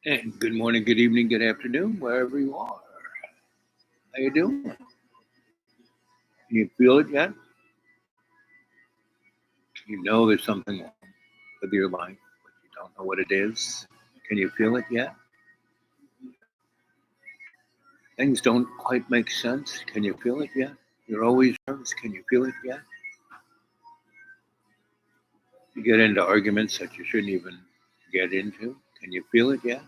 And good morning, good evening, good afternoon, wherever you are. How you doing? Can you feel it yet? You know there's something wrong with your life, but you don't know what it is. Can you feel it yet? Things don't quite make sense. Can you feel it yet? You're always nervous. Can you feel it yet? You get into arguments that you shouldn't even get into. Can you feel it yet?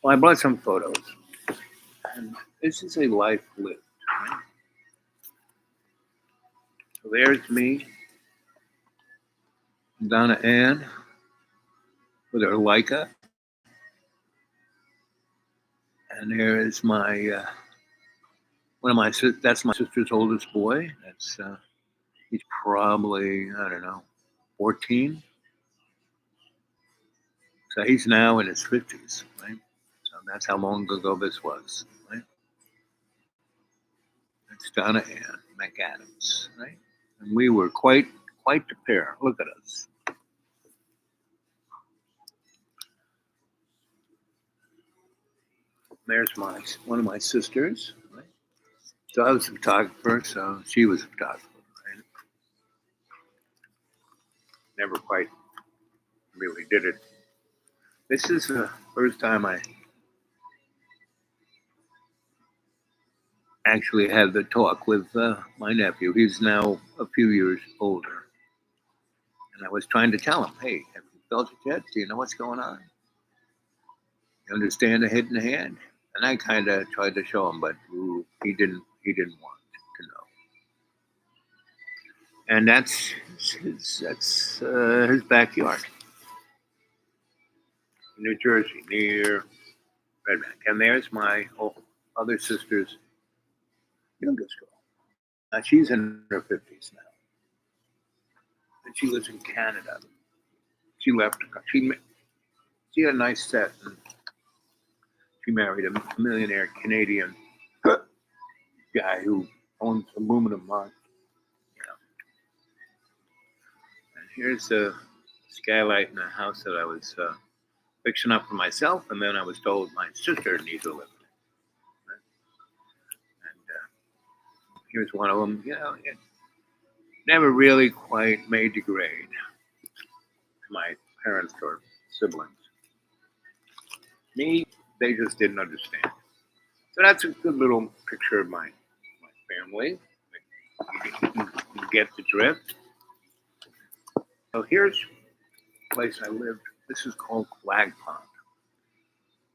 Well, I brought some photos, and this is a life lived. Right? So there's me, Donna Ann, with her Leica, and there is my that's my sister's oldest boy. He's probably, I don't know, 14. So he's now in his 50s, right? So that's how long ago this was, right? That's Donna Ann McAdams, right? And we were quite the pair. Look at us. There's one of my sisters, right? So I was a photographer, so she was a photographer, right? Never quite really did it. This is the first time I actually had the talk with my nephew. He's now a few years older. And I was trying to tell him, hey, have you felt it yet? Do you know what's going on? You understand the hidden hand? And I kind of tried to show him, but he didn't want to know. And that's his backyard, New Jersey, near Red Bank. And there's my other sister's youngest girl. She's in her 50s now, and she lives in Canada. She left. She had a nice set, and she married a millionaire Canadian guy who owns aluminum mines. You know. And here's the skylight in the house that I was fixing up for myself, and then I was told my sister needs to live in it. Right? And here's one of them. It never really quite made the grade to my parents or siblings. Me, they just didn't understand. So that's a good little picture of my family. You get the drift. So here's the place I lived. This is called Flag Pond.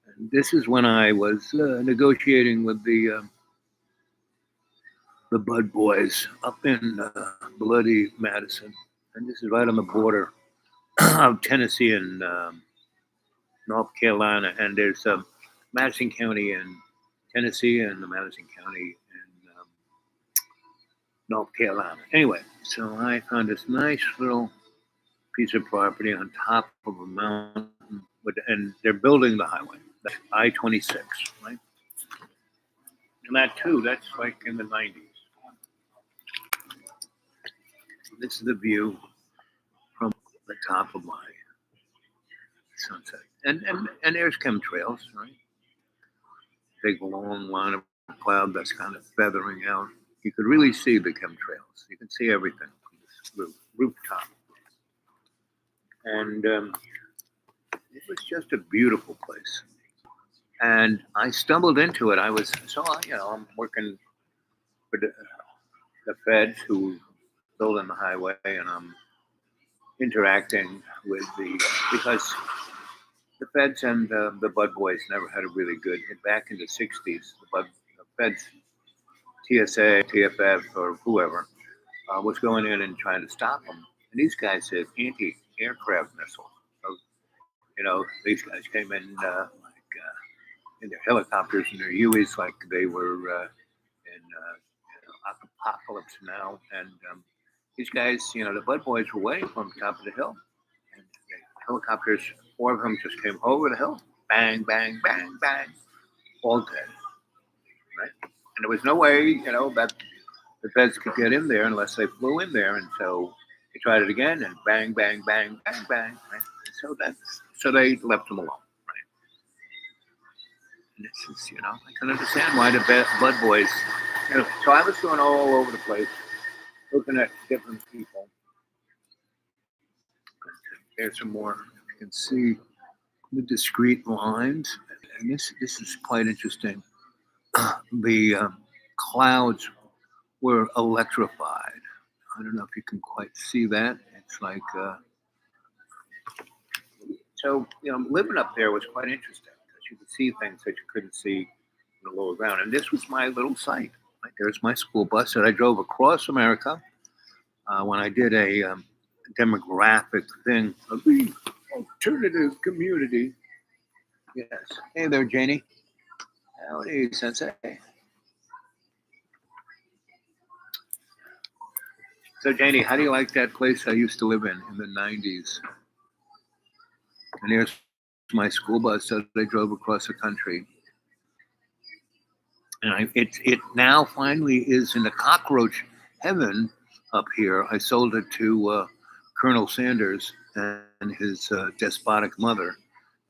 And this is when I was negotiating with the Bud Boys up in bloody Madison. And this is right on the border of Tennessee and North Carolina. And there's Madison County in Tennessee and the Madison County in North Carolina. Anyway, so I found this nice little piece of property on top of a mountain, and they're building the highway. That's I-26, right? And that too, that's like in the 90s. This is the view from the top of my sunset. And there's chemtrails, right? Big long line of cloud that's kind of feathering out. You could really see the chemtrails. You can see everything from this rooftop. And it was just a beautiful place. And I stumbled into it. I'm working for the feds who building the highway, and I'm interacting with because the feds and the Bud Boys never had a really good. Back in the '60s, the feds, TSA, TFF, or whoever was going in and trying to stop them. And these guys had anti-aircraft missiles. So, these guys came in in their helicopters and their Hueys like they were in apocalypse now. And these guys, the Bud Boys were waiting for them top of the hill. And the helicopters, four of them just came over the hill. Bang, bang, bang, bang. All dead. Right? And there was no way, that the feds could get in there unless they flew in there. And so they tried it again and bang, bang, bang, bang, bang. Right? So they left him alone, right? And this is, I can understand why the Bud Boys. So I was going all over the place, looking at different people. There's some more. You can see the discrete lines, and this is quite interesting. The clouds were electrified. I don't know if you can quite see that. It's like so. Living up there was quite interesting because you could see things that you couldn't see in the lower ground. And this was my little site. Right there's my school bus that I drove across America when I did a demographic thing of the alternative community. Yes. Hey there, Janie. Howdy, Sensei. So, Janie, how do you like that place I used to live in the 90s? And here's my school bus that I drove across the country. And it now finally is in the cockroach heaven up here. I sold it to Colonel Sanders and his despotic mother,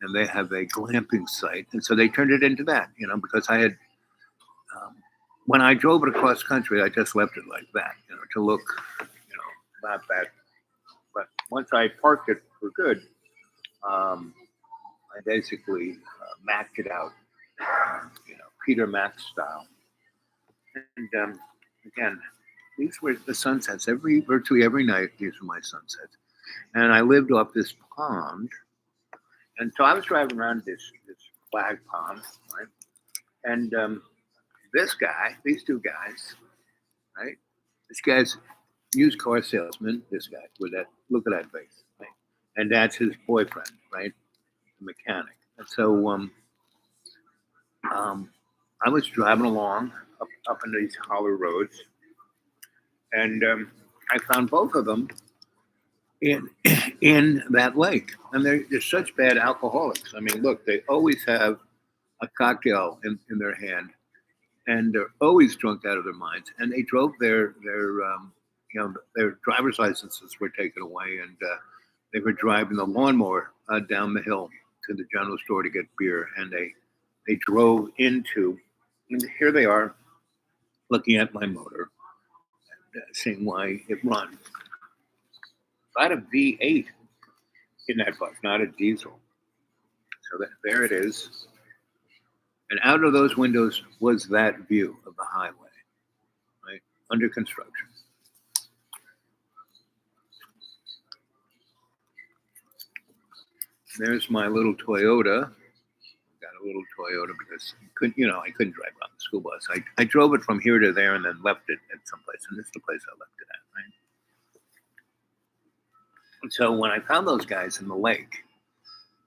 and they have a glamping site. And so they turned it into that, because I had, when I drove it across country, I just left it like that, to look, not that. But once I parked it for good, I basically mapped it out, Peter Max style. And again, these were the sunsets. Virtually every night, these were my sunsets. And I lived off this pond. And so I was driving around this flag pond, right? And these two guys, right? This guy's used car salesman, this guy with that, look at that face, right? And that's his boyfriend, right? The mechanic. And so I was driving along up into these hollow roads, and I found both of them in that lake. And they're such bad alcoholics. I mean, look, they always have a cocktail in their hand, and they're always drunk out of their minds. And they drove their driver's licenses were taken away, and they were driving the lawnmower down the hill to the general store to get beer, and they drove into, and here they are looking at my motor, and, seeing why it runs. I had a V8 in that bus, not a diesel. So there it is. And out of those windows was that view of the highway, right, under construction. There's my little Toyota. Got a little Toyota because I couldn't drive around the school bus. I drove it from here to there and then left it at some place, and this is the place I left it at, right? And so when I found those guys in the lake,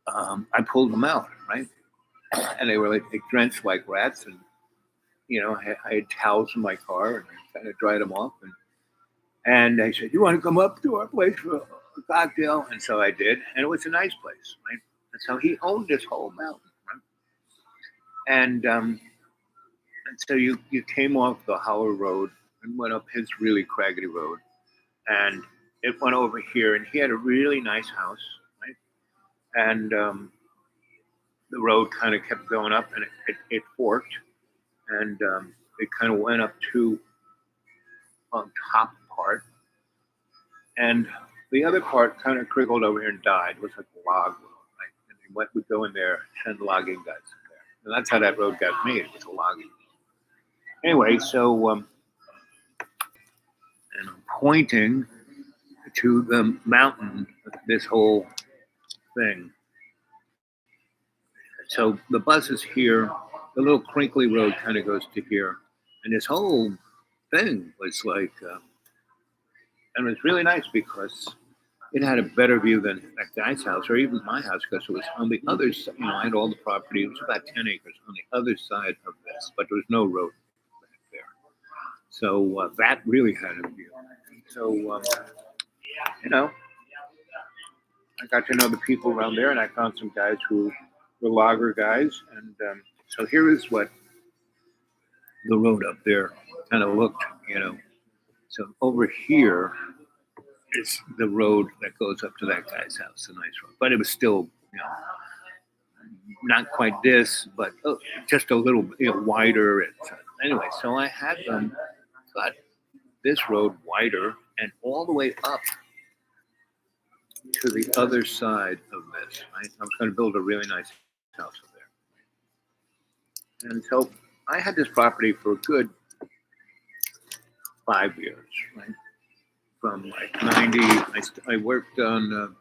I pulled them out, right? And they were like drenched like rats, and I had towels in my car, and I kind of dried them off, and they said, "You want to come up to our place for a cocktail?" And so I did, and it was a nice place, right? And so he owned this whole mountain, right? And so you came off the Howard Road and went up his really craggedy road, and it went over here, and he had a really nice house, right? And the road kind of kept going up, and it forked, and it kind of went up to on top part, and the other part kind of crickled over here and died. It was like a log road, right? And we'd go in there, send logging guys in there, and that's how that road got made. It was a logging. Anyway, so and I'm pointing to the mountain, this whole thing. So the bus is here, the little crinkly road kind of goes to here, and this whole thing was like, and it was really nice because it had a better view than that guy's house or even my house because it was on the other side. I had all the property. It was about 10 acres on the other side of this, but there was no road back there. So that really had a view. So, I got to know the people around there, and I found some guys who were logger guys. And so here is what the road up there kind of looked, So over here is the road that goes up to that guy's house, a nice road. But it was still, not quite this, but just a little wider. Anyway, so I had them cut this road wider and all the way up to the other side of this. Right? I was going to build a really nice house up there. And so I had this property for a good 5 years, right? From like 90, I worked on,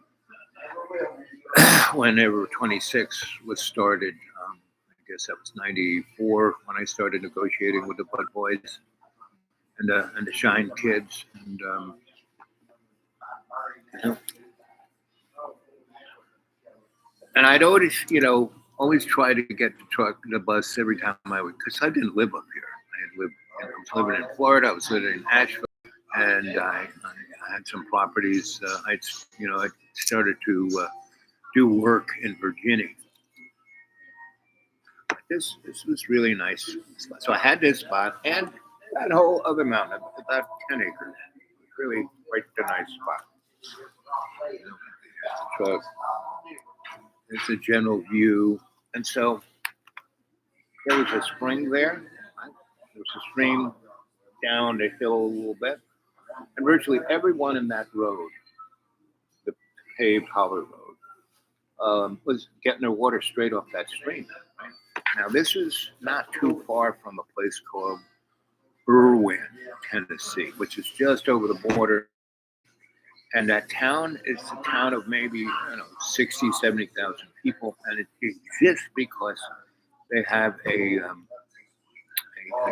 whenever 26 was started, I guess that was 94 when I started negotiating with the Bud Boys and the Shine Kids. And I'd always try to get the bus every time I would, because I didn't live up here. I was living in Florida. I was living in Asheville, and I had some properties. I started to do work in Virginia. This was really nice. So I had this spot and that whole other mountain, about 10 acres. Really quite a nice spot. So it's a general view. And so there was a spring there. There was a stream down the hill a little bit. And virtually everyone in that road, the paved Holler Road, was getting their water straight off that stream. Right? Now, this is not too far from a place called Irwin, Tennessee, which is just over the border. And that town is a town of maybe 60, 70,000 people. And it exists because they have a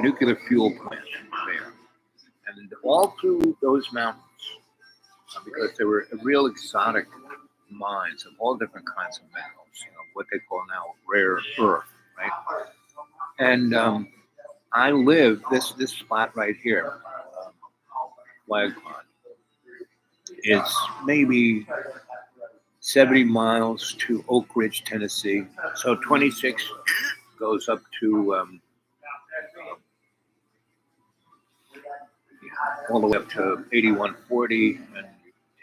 nuclear fuel plant there. And all through those mountains, because there were real exotic mines of all different kinds of minerals, what they call now rare earth, right? And I live this spot right here, Flag Pond. It's maybe 70 miles to Oak Ridge, Tennessee. So 26 goes up to all the way up to 8140, and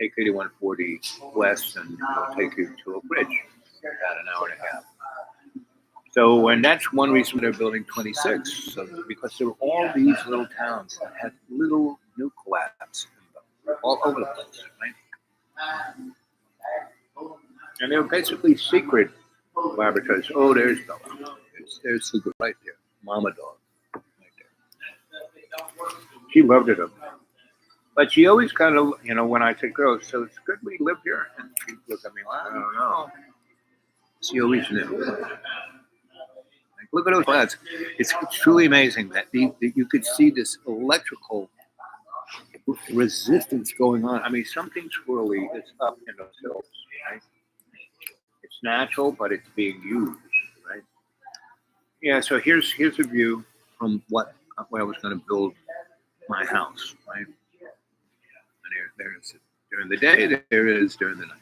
take 8140 west, and it'll take you to Oak Ridge, about an hour and a half. So, and that's one reason they're building 26, because there were all these little towns that had little nuke labs all over the place, right? And they were basically secret laboratories. Oh, there's Bella. There's secret right there. Mama dog, right there. She loved it up there. But she always kind of, when I said, girls, so it's good we live here. And she'd look at me, well, I don't know. She always knew. Look at those clouds. It's truly amazing that you could see this electrical resistance going on. I mean, something swirly is up in those hills, right? It's natural, but it's being used, right? Yeah, so here's a view from where I was going to build my house, right? And there's during the day, there it is during the night.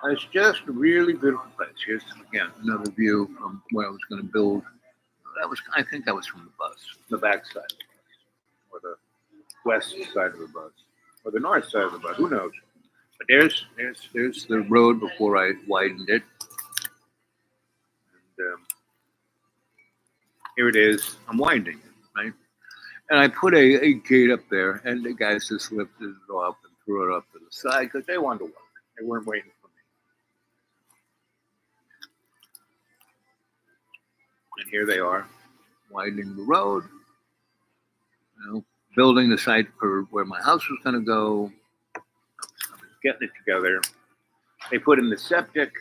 It's just a really beautiful place. Here's again another view from where I was going to build. I think that was from the bus, the back side of the bus, or the west side of the bus, or the north side of the bus. Who knows? But there's the road before I widened it, and here it is. I'm widening it, right? And I put a gate up there, and the guys just lifted it up and threw it up to the side because they wanted to work. They weren't waiting for me. And here they are, widening the road, building the site for where my house was going to go. I was getting it together. They put in the septic.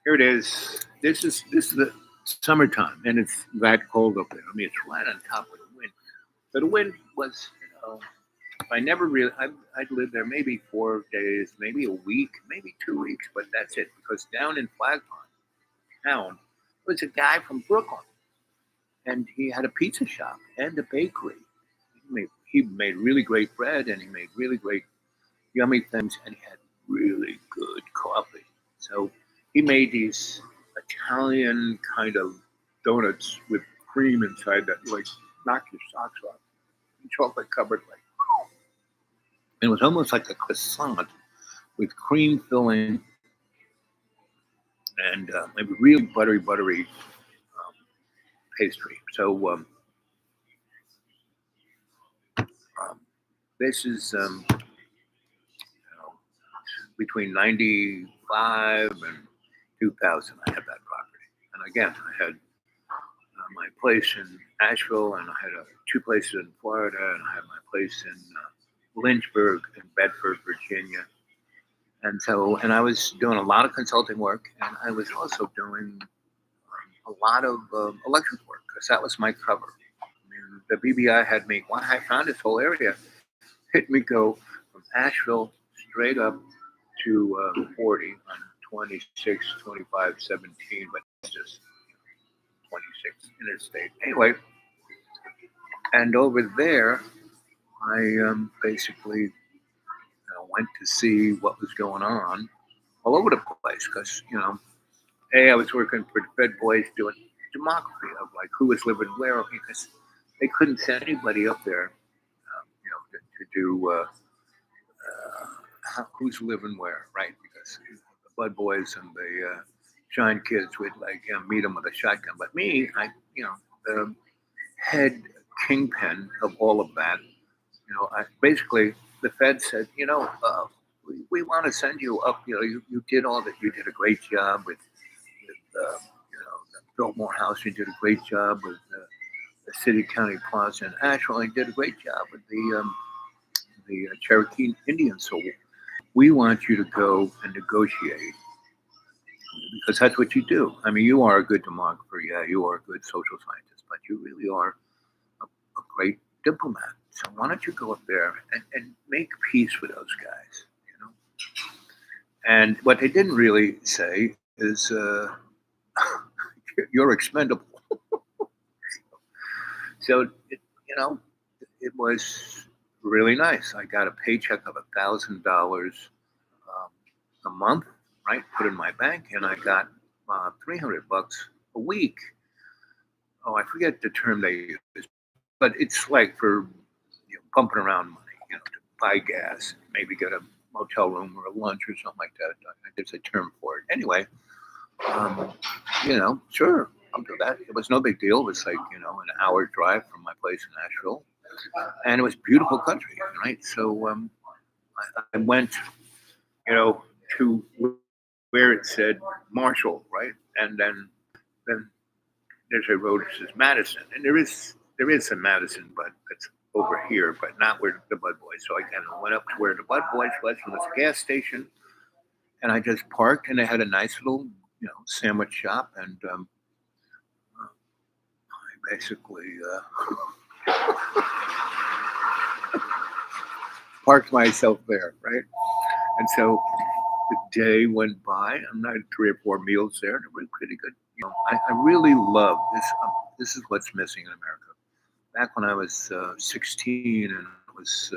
Here it is. This is the summertime, and it's that cold up there. I mean, it's right on top of the wind. So the wind was, I'd lived there maybe 4 days, maybe a week, maybe 2 weeks, but that's it. Because down in Flag Pond town was a guy from Brooklyn, and he had a pizza shop and a bakery. He made really great bread, and he made really great yummy things, and he had really good coffee. So he made these Italian kind of donuts with cream inside that like knock your socks off. And chocolate covered, like It was almost like a croissant with cream filling and a really buttery pastry. So um, this is between 95 and 2000. I had that property. And again, I had my place in Asheville, and I had two places in Florida, and I had my place in Lynchburg and Bedford, Virginia. And so, and I was doing a lot of consulting work, and I was also doing a lot of electric work because that was my cover. I mean, the BBI had me, when I found this whole area, hit me go from Asheville straight up to 40 on 26, 25, 17, but it's just 26 interstate. Anyway, and over there, I basically went to see what was going on all over the place because, I was working for the Fed boys doing demography of like who was living where because they couldn't send anybody up there, to do who's living where, right? Because the Bud Boys and the Shine kids would like meet them with a shotgun. But me, the head kingpin of all of that, I basically the Fed said, we want to send you up. You did all that. You did a great job with the Biltmore House. You did a great job with the City County Plaza in Asheville. You did a great job with the Cherokee Indians. So we want you to go and negotiate because that's what you do. I mean, you are a good demographer. Yeah, you are a good social scientist, but you really are a great diplomat. So why don't you go up there and make peace with those guys, And what they didn't really say is, you're expendable. So, it was really nice. I got a paycheck of $1,000 a month, right? Put in my bank, and I got $300 a week. Oh, I forget the term they use, but it's like for pumping around money, to buy gas, maybe get a motel room or a lunch or something like that. There's a term for it. Anyway, sure, I'll do that. It was no big deal. It was like, an hour drive from my place in Nashville. And it was beautiful country, right? So I went, to where it said Marshall, right? And then there's a road that says Madison. And there is some Madison, but it's over here, but not where the Bud Boys. So I kind of went up to where the Bud Boys was from this gas station, and I just parked, and they had a nice little, sandwich shop, and I basically parked myself there, right? And so the day went by. I'm not 3 or 4 meals there. They were pretty good. I really love this. This is what's missing in America. Back when I was 16 and I was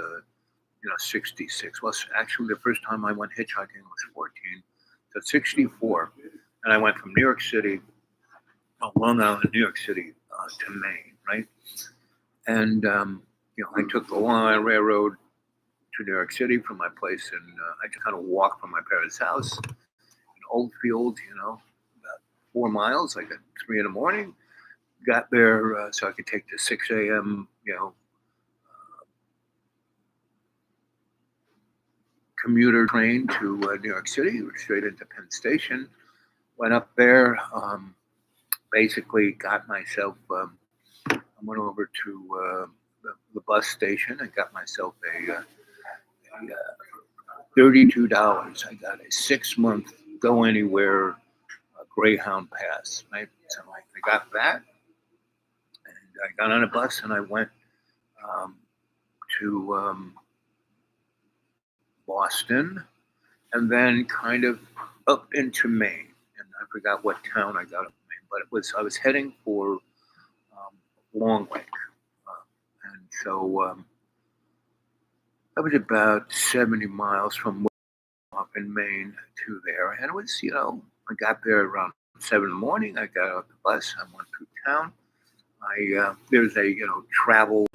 66. Well, actually, the first time I went hitchhiking was 14. So 64, and I went from New York City, Long Island, New York City, to Maine, right? And I took the Long Island Railroad to New York City from my place, and I just kind of walked from my parents' house in Oldfield, about 4 miles, like at 3 in the morning. Got there so I could take the 6 a.m. Commuter train to New York City, straight into Penn Station. Went up there, basically got myself. I went over to the bus station and got myself a $32. I got a 6-month go anywhere Greyhound pass. Right, so I got that, and I got on a bus and I went to Boston, and then kind of up into Maine. And I forgot what town I got up in Maine, but I was heading for Long Lake, and so that was about 70 miles from up in Maine to there. And it was, I got there around 7 in the morning. I got off the bus. I went through town. There's a travel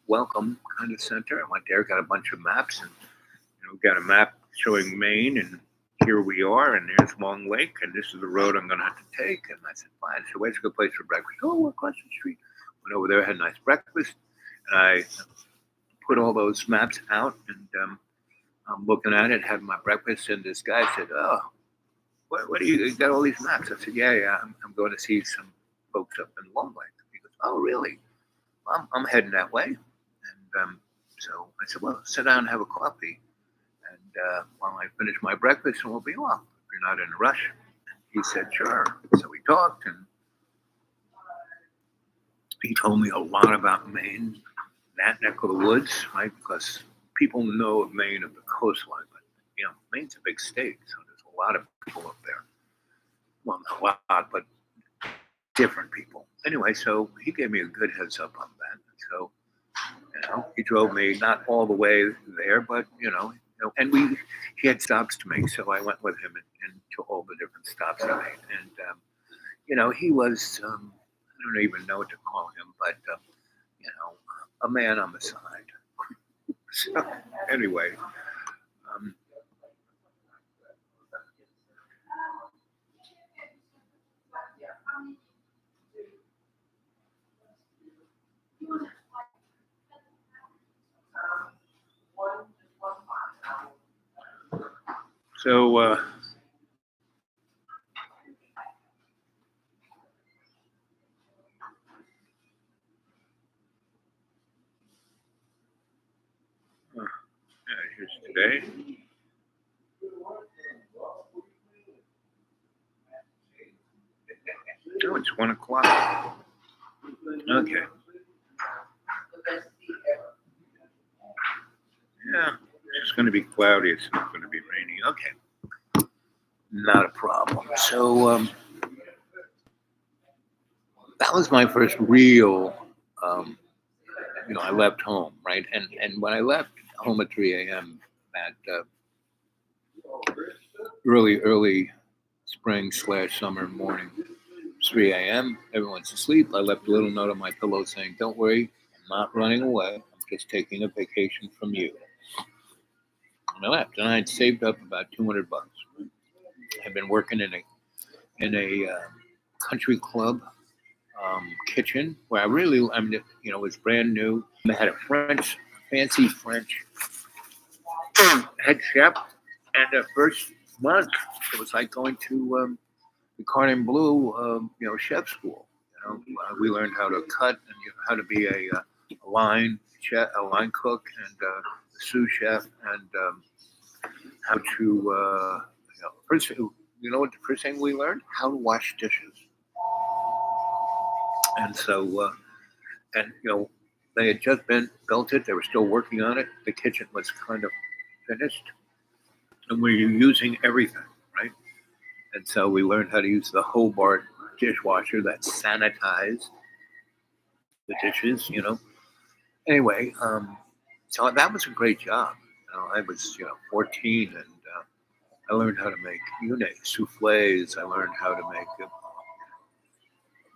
welcome kind of center. I went there, got a bunch of maps, and got a map showing Maine, and here we are, and there's Long Lake, and this is the road I'm going to have to take. And I said, fine. So where's a good place for breakfast? Oh, we're across the street. Went over there, had a nice breakfast, and I put all those maps out, and I'm looking at it, had my breakfast, and this guy said, oh, what do you got all these maps? I said, yeah, I'm going to see some folks up in Long Lake. He goes, oh, really? I'm heading that way. And so I said, well, sit down and have a coffee. And while I finish my breakfast, and we'll be off. If you're not in a rush. He said, sure. So we talked, and he told me a lot about Maine, that neck of the woods, right? Because people know of Maine of the coastline, but Maine's a big state, so there's a lot of people up there. Well, not a lot, but different people. Anyway, so he gave me a good heads up on that. So, he drove me not all the way there, but and he had stops to make, so I went with him and to all the different stops I made. And he was I don't even know what to call him, but a man on the side. So anyway, so here's today. Oh, it's 1:00. Okay. Yeah, it's going to be cloudy. It's not going to be rainy. Okay, not a problem. So that was my first real. I left home, right, and when I left home at 3 a.m. that early spring / summer morning, 3 a.m. Everyone's asleep. I left a little note on my pillow saying, "Don't worry, I'm not running away. I'm just taking a vacation from you." And I left, and I had saved up about $200. I'd been working in a country club kitchen where it was brand new. I had a fancy French head chef, and the first month it was like going to the Cordon Bleu, chef school. We learned how to cut and how to be a line chef, a line cook, and a sous chef, and how to first. What the first thing we learned? How to wash dishes. And so, they had just been built it. They were still working on it. The kitchen was kind of finished, and we were using everything, right? And so we learned how to use the Hobart dishwasher that sanitized the dishes. Anyway, so that was a great job. I was 14, and I learned how to make souffles. I learned how to make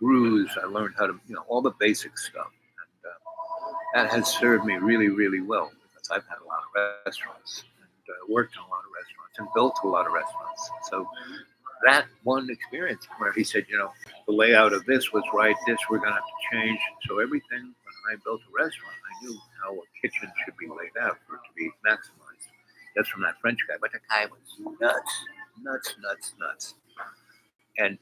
roux. I learned how to all the basic stuff, and that has served me really, really well because I've had a lot of restaurants and worked in a lot of restaurants and built a lot of restaurants. So that one experience where he said, the layout of this was right, this we're going to have to change. So everything, when I built a restaurant, I knew how a kitchen should be laid out for it to be maximized. That's from that French guy, but the guy was nuts. And,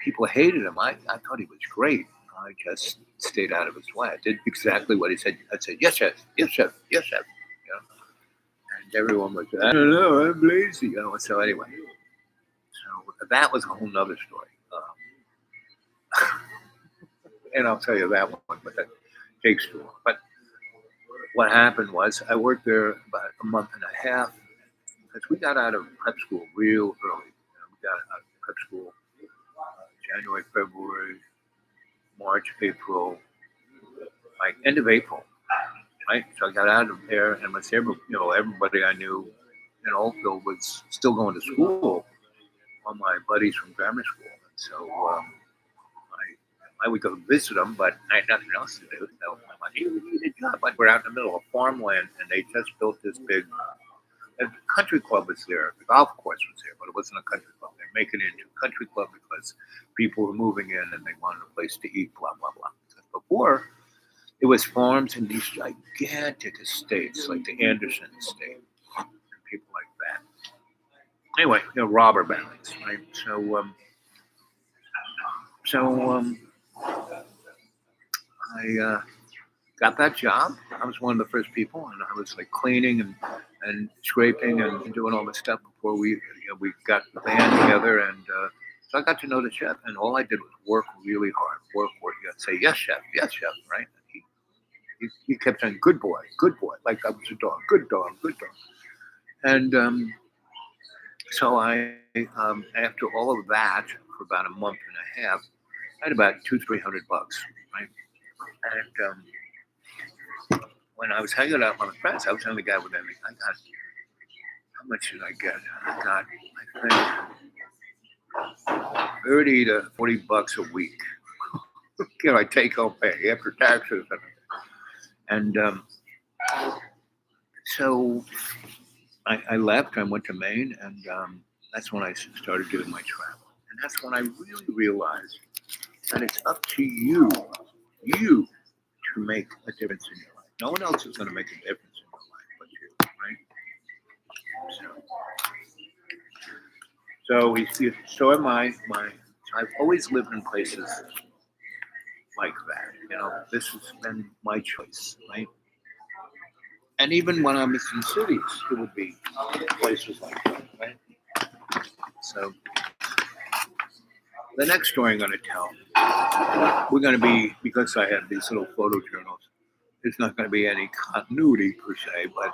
people hated him. I thought he was great. I just stayed out of his way. I did exactly what he said. I said, yes, chef, yes, chef, yes, chef. And everyone was, I don't know, I'm lazy. So anyway, so that was a whole nother story. And I'll tell you that one, but that takes too long. But what happened was I worked there about a month and a half because we got out of prep school real early. We got out of prep school January, February, March, April, like end of April, right? So I got out of there, and everybody I knew in Oakville was still going to school. All my buddies from grammar school, and so I would go visit them, but I had nothing else to do. So I'm like, you need a job. Like we're out in the middle of farmland, and they just built this big the country club was there. The golf course was there, but it wasn't a country club. They're making it into a country club because people were moving in and they wanted a place to eat, blah, blah, blah. Before, it was farms in these gigantic estates, like the Anderson estate, and people like that. Anyway, robber barons, right? So I got that job. I was one of the first people, and I was like cleaning and scraping and doing all this stuff before we got the band together. And so I got to know the chef, and all I did was work really hard. Work. You got to say yes, chef, right? And he kept saying good boy, like I was a dog, good dog, good dog. And so after all of that, for about a month and a half, I had about $200-300, right? And when I was hanging out with my friends, I was the only guy with everything. I got, how much did I get? I got, I think, $30 to $40 a week. I take home pay after taxes. And so I left. I went to Maine, and that's when I started doing my travel. And that's when I really realized that it's up to you to make a difference in your life. No one else is going to make a difference in your life but you, right? So I've always lived in places like that. This has been my choice, right? And even when I was in cities, it would be places like that, right? So the next story I'm going to tell, we're going to be, because I have these little photo journals, there's not going to be any continuity per se, but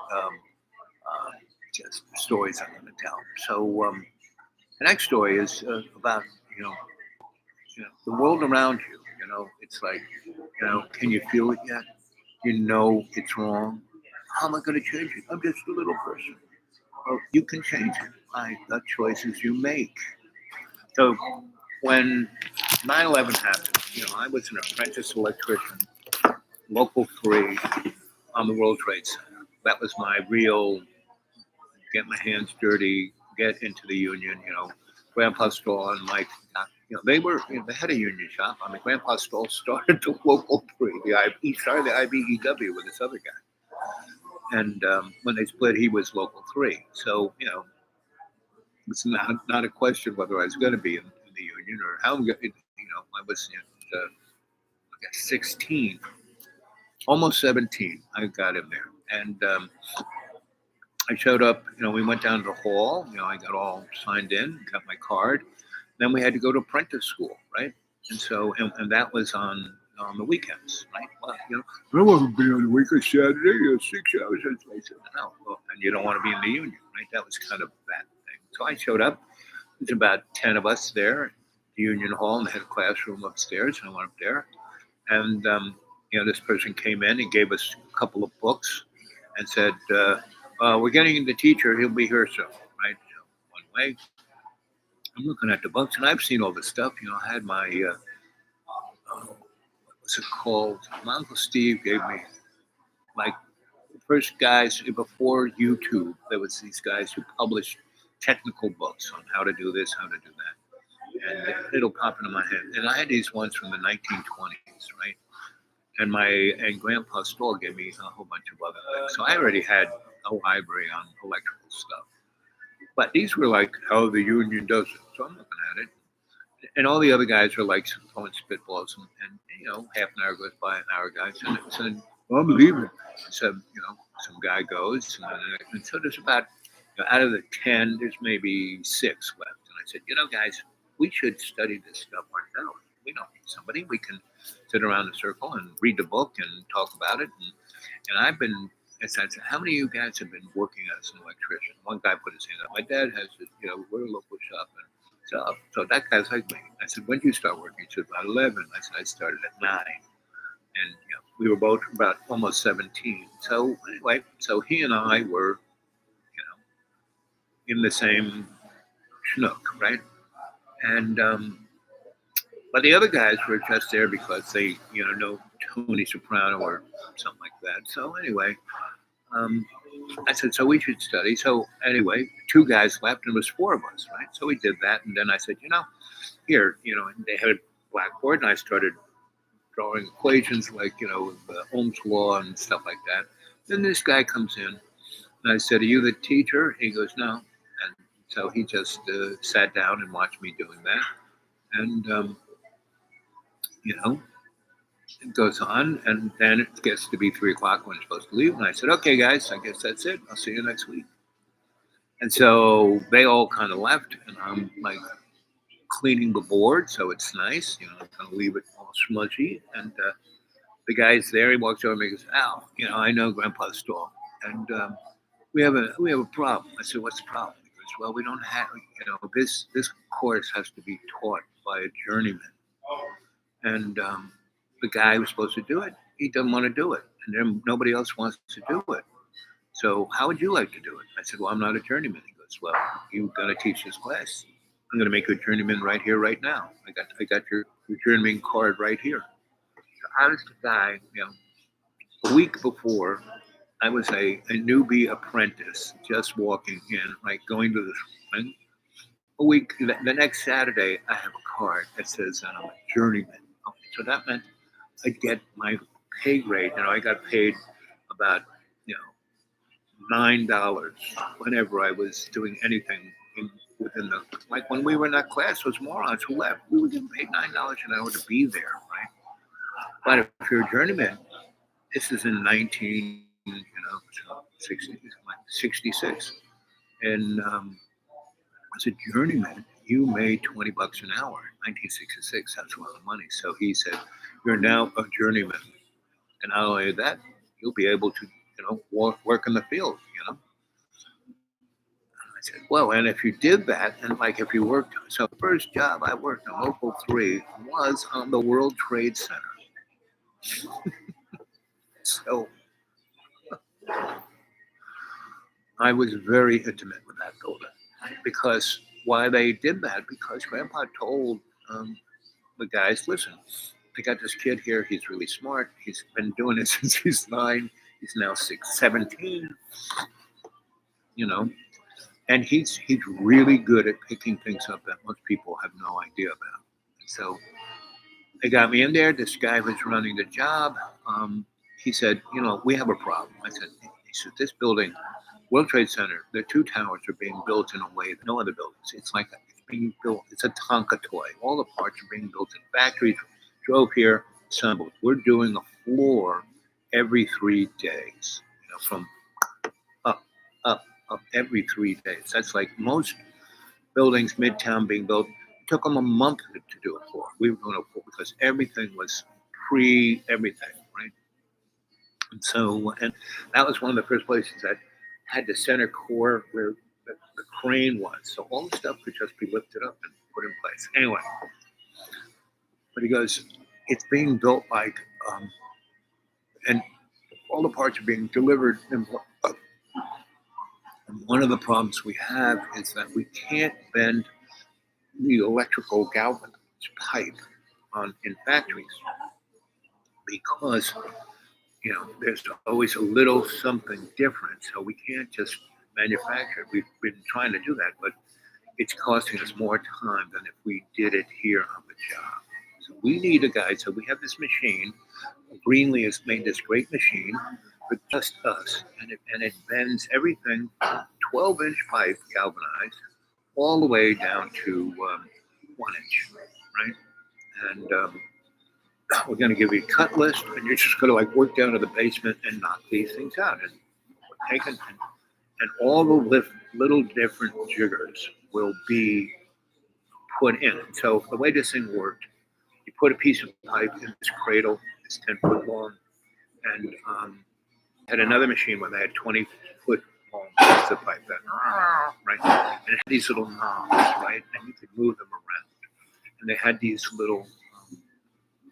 just stories I'm going to tell. So the next story is about, the world around you. It's like, can you feel it yet? It's wrong. How am I going to change it? I'm just a little person. Well, you can change it by the choices you make. So when 9/11 happened, I was an apprentice electrician, local 3 on the World Trade Center. That was my real get my hands dirty, get into the union. Grandpa Stoll and Mike, they had a union shop. I mean, Grandpa Stoll started the local 3. He started the IBEW with this other guy. And when they split, he was local 3. So, it's not a question whether I was going to be in the union or how I'm going to, I was at 16, almost 17, I got in there. And I showed up, we went down to the hall, I got all signed in, got my card. Then we had to go to apprentice school, right? And so, and that was on the weekends, right? Well, I want to be on the weekend, Saturday, 6 hours. I said, no, well, and you don't want to be in the union, right? That was kind of that thing. So I showed up. There's about 10 of us there at the union hall, and they had a classroom upstairs, and I went up there. And, this person came in and gave us a couple of books and said, we're getting the teacher. He'll be here soon, right? So one way. I'm looking at the books, and I've seen all this stuff. I had my, what was it called? My Uncle Steve gave me, like, the first guys, before YouTube, there was these guys who published technical books on how to do this, how to do that. And it'll pop into my head. And I had these ones from the 1920s, right? And Grandpa Stoll gave me a whole bunch of other things. So I already had a library on electrical stuff. But these were like how the union does it. So I'm looking at it. And all the other guys are like throwing spitballs. And half an hour goes by, an hour goes. And I said, well, I'm leaving. So, some guy goes. And so there's about, out of the 10, there's maybe 6 left. And I said, guys, we should study this stuff ourselves. We don't need somebody. We can sit around in a circle and read the book and talk about it. And I've been, I said, how many of you guys have been working as an electrician? One guy put his hand up. My dad has, we're a local shop. And so that guy's like me. I said, when did you start working? He said, about 11. I said, I started at 9. And we were both about almost 17. So anyway, so he and I were, in the same schnook, right? And But the other guys were just there because they, know Tony Soprano or something like that. So anyway, um, I said, so we should study. So anyway, two guys left and it was four of us, right? So we did that. And then I said, here, and they had a blackboard and I started drawing equations like, the Ohm's law and stuff like that. Then this guy comes in and I said, are you the teacher? He goes, no. And so he just sat down and watched me doing that. And, you know, it goes on, and then it gets to be 3 o'clock when it's supposed to leave. And I said, okay, guys, I guess that's it. I'll see you next week. And so they all kind of left, and I'm like cleaning the board, so it's nice. I'm going to leave it all smudgy. And the guy's there. He walks over and he goes, Al, I know Grandpa's stall, and we have a problem. I said, what's the problem? He goes, well, we don't have, this course has to be taught by a journeyman. And the guy who's supposed to do it, he doesn't want to do it. And then nobody else wants to do it. So how would you like to do it? I said, well, I'm not a journeyman. He goes, well, you've got to teach this class. I'm going to make you a journeyman right here, right now. I got your journeyman card right here. So how does the guy, a week before, I was a newbie apprentice, just walking in, like going to this thing. A week, the next Saturday, I have a card that says I'm a journeyman. Okay, so that meant I'd get my pay grade. I got paid about, $9 whenever I was doing anything within the, like when we were in that class, those morons who left, we were getting paid $9 an hour to be there, right? But if you're a journeyman, this is in 66. And as a journeyman, you made $20 an hour. 1966, that's a lot of money. So he said, you're now a journeyman. And not only that, you'll be able to, work in the field, And I said, well, and if you did that, and like if you worked, so the first job I worked on Local 3 was on the World Trade Center. So I was very intimate with that building. Because why they did that? Because Grandpa told the guys, listen, I got this kid here. He's really smart. He's been doing it since he's 9. He's now 17, and he's really good at picking things up that most people have no idea about. So they got me in there. This guy was running the job. He said, we have a problem. He said, this building, World Trade Center, the 2 towers are being built in a way that no other buildings. It's like it's being built. It's a Tonka toy. All the parts are being built in factories. Drove here, assembled. We're doing a floor every 3 days. From up every 3 days. That's like most buildings, Midtown being built. It took them a month to do a floor. We were doing a floor because everything was everything, right? And so, and that was one of the first places that had the center core where the crane was. So all the stuff could just be lifted up and put in place. Anyway, but he goes, it's being built like, and all the parts are being delivered. And one of the problems we have is that we can't bend the electrical galvanized pipe in factories because there's always a little something different. So we can't just manufacture it. We've been trying to do that, but it's costing us more time than if we did it here on the job. So we need a guy. So we have this machine. Greenlee has made this great machine for just us, and it bends everything from 12-inch pipe galvanized all the way down to 1 inch, right? And we're going to give you a cut list, and you're just going to like work down to the basement and knock these things out. And we're taking, and all the little different jiggers will be put in. So the way this thing worked, you put a piece of pipe in this cradle, it's 10 foot long, and had another machine where they had 20-foot long pieces of pipe that, right? And it had these little knobs, right? And you could move them around. And they had these little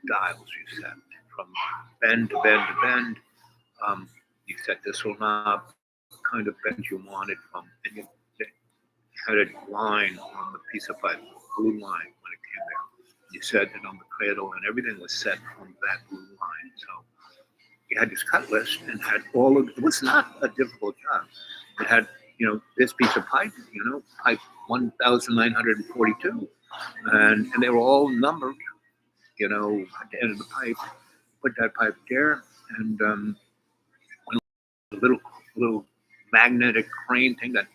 dials you set from bend to bend to bend. You set this little knob, kind of bend you wanted from, and you had a line on the piece of pipe, a blue line when it came there. You set it on the cradle, and everything was set on that blue line. So you had this cut list and had all of it was not a difficult job. It had, this piece of pipe, pipe 1942. And they were all numbered, at the end of the pipe. Put that pipe there, and a little magnetic crane thing that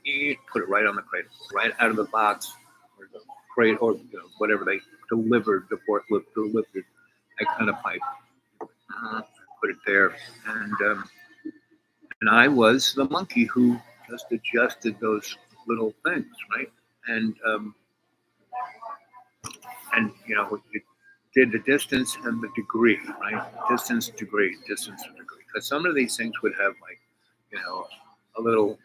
put it right on the cradle, right out of the box, or the crate, or whatever they delivered, the forklift delivered that kind of pipe. Put it there, and I was the monkey who just adjusted those little things, right? It did the distance and the degree, right? Distance, degree, distance, and degree. Because some of these things would have a little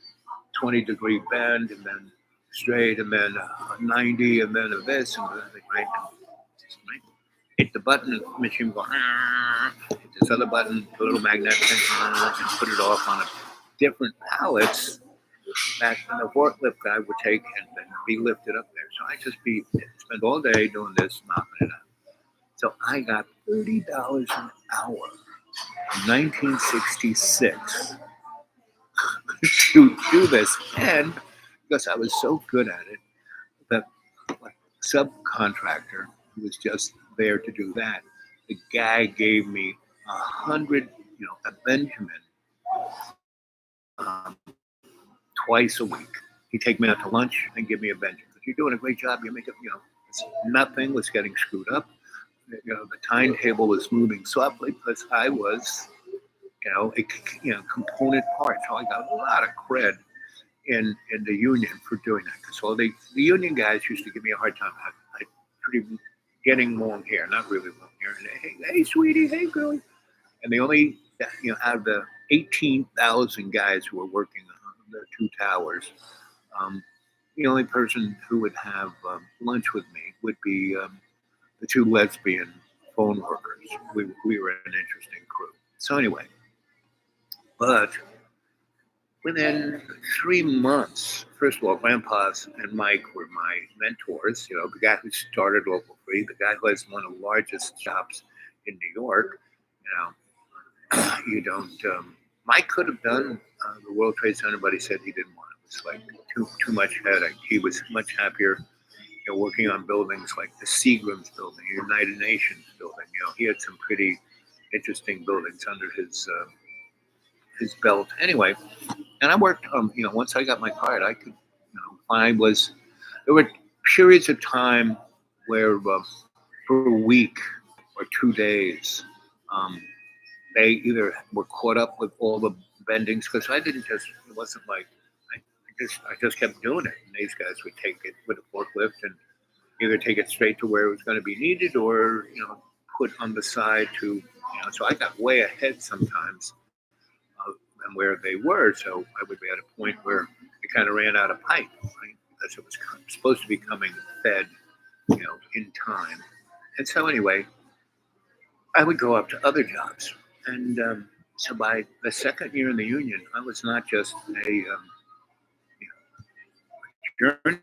20-degree bend, and then straight, and then a 90, and then a this, and then right. Hit the button, and the machine go. Hit this other button, the little magnet thing, and put it off on a different pallets that the forklift guy would take and then be lifted up there. So I just spend all day doing this, knocking it out. So I got $30 an hour in 1966 to do this, and because I was so good at it, the subcontractor who was just there to do that, the guy gave me 100, a Benjamin, twice a week. He'd take me out to lunch and give me a Benjamin. You're doing a great job. You make it, nothing was getting screwed up. The timetable was moving softly because I was, a component part. So I got a lot of cred in the union for doing that. So the union guys used to give me a hard time. I pretty getting long hair, not really long hair. And hey, sweetie, hey, girlie. And the only, out of the 18,000 guys who were working on the two towers, the only person who would have lunch with me would be the two lesbian phone workers. We were an interesting crew. So anyway, but within 3 months, first of all, Grandpa's and Mike were my mentors. The guy who started Local Free, the guy who has one of the largest shops in New York. You don't. Mike could have done the World Trade Center, but he said he didn't want it. It was like too much headache. He was much happier, working on buildings like the Seagram's building, United Nations building. He had some pretty interesting buildings under his belt. Anyway, and I worked. Once I got my card, I could. There were periods of time where for a week or 2 days. They either were caught up with all the bendings, because it wasn't like, I just kept doing it. And these guys would take it with a forklift and either take it straight to where it was going to be needed, or, put on the side to, so I got way ahead sometimes than where they were. So I would be at a point where it kind of ran out of pipe, right? Because it was supposed to be coming fed, in time. And so anyway, I would go up to other jobs. And so by the second year in the union, I was not just a journeyman.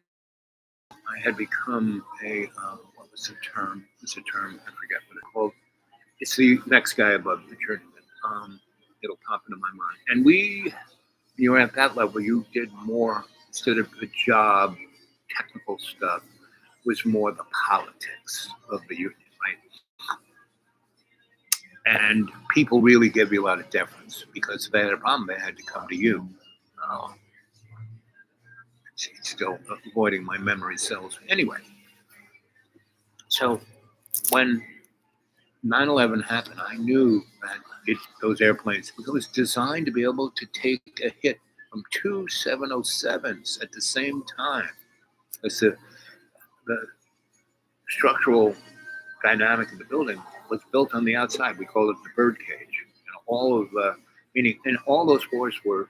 I had become a, what was the term? It's a term, I forget what it's called. It's the next guy above the journeyman. It'll pop into my mind. And when you were at that level, you did more, instead of the job, technical stuff, was more the politics of the union, right? And people really give you a lot of deference, because if they had a problem, they had to come to you. Still avoiding my memory cells. Anyway, so when 9/11 happened, I knew that those airplanes, it was designed to be able to take a hit from two 707s at the same time. Because the structural dynamic of the building was built on the outside. We call it the bird cage. And all those floors were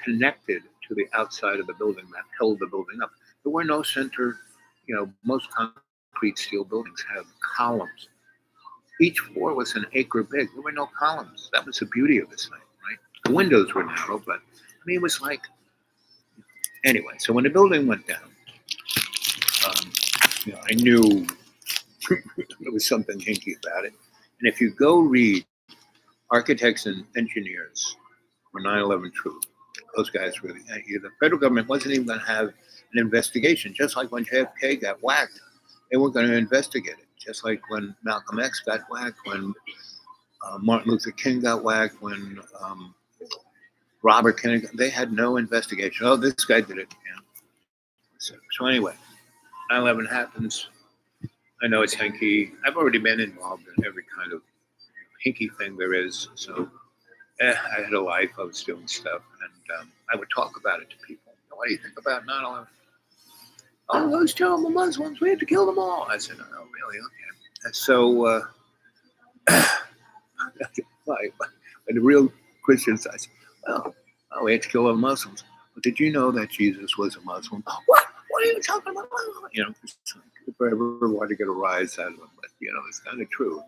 connected to the outside of the building that held the building up. There were no center, most concrete steel buildings have columns. Each floor was an acre big. There were no columns. That was the beauty of this thing, right? The windows were narrow, but it was like, anyway, so when the building went down, I knew There was something hinky about it. And if you go read Architects and Engineers for 9/11 Truth, those guys really, the federal government wasn't even going to have an investigation. Just like when JFK got whacked, they weren't going to investigate it. Just like when Malcolm X got whacked, when Martin Luther King got whacked, when Robert Kennedy, they had no investigation. Oh, this guy did it. Yeah. So anyway, 9/11 happens. I know it's hinky. I've already been involved in every kind of hinky thing there is. So I had a life. I was doing stuff, and I would talk about it to people. What do you think about 9/11? Oh, those terrible Muslims. We had to kill them all. I said, oh, really? Okay. And so, and the real Christians, I said, well, we had to kill all the Muslims. But did you know that Jesus was a Muslim? What? What are you talking about? You know, if I ever want to get a rise out of them, but it's kind of true.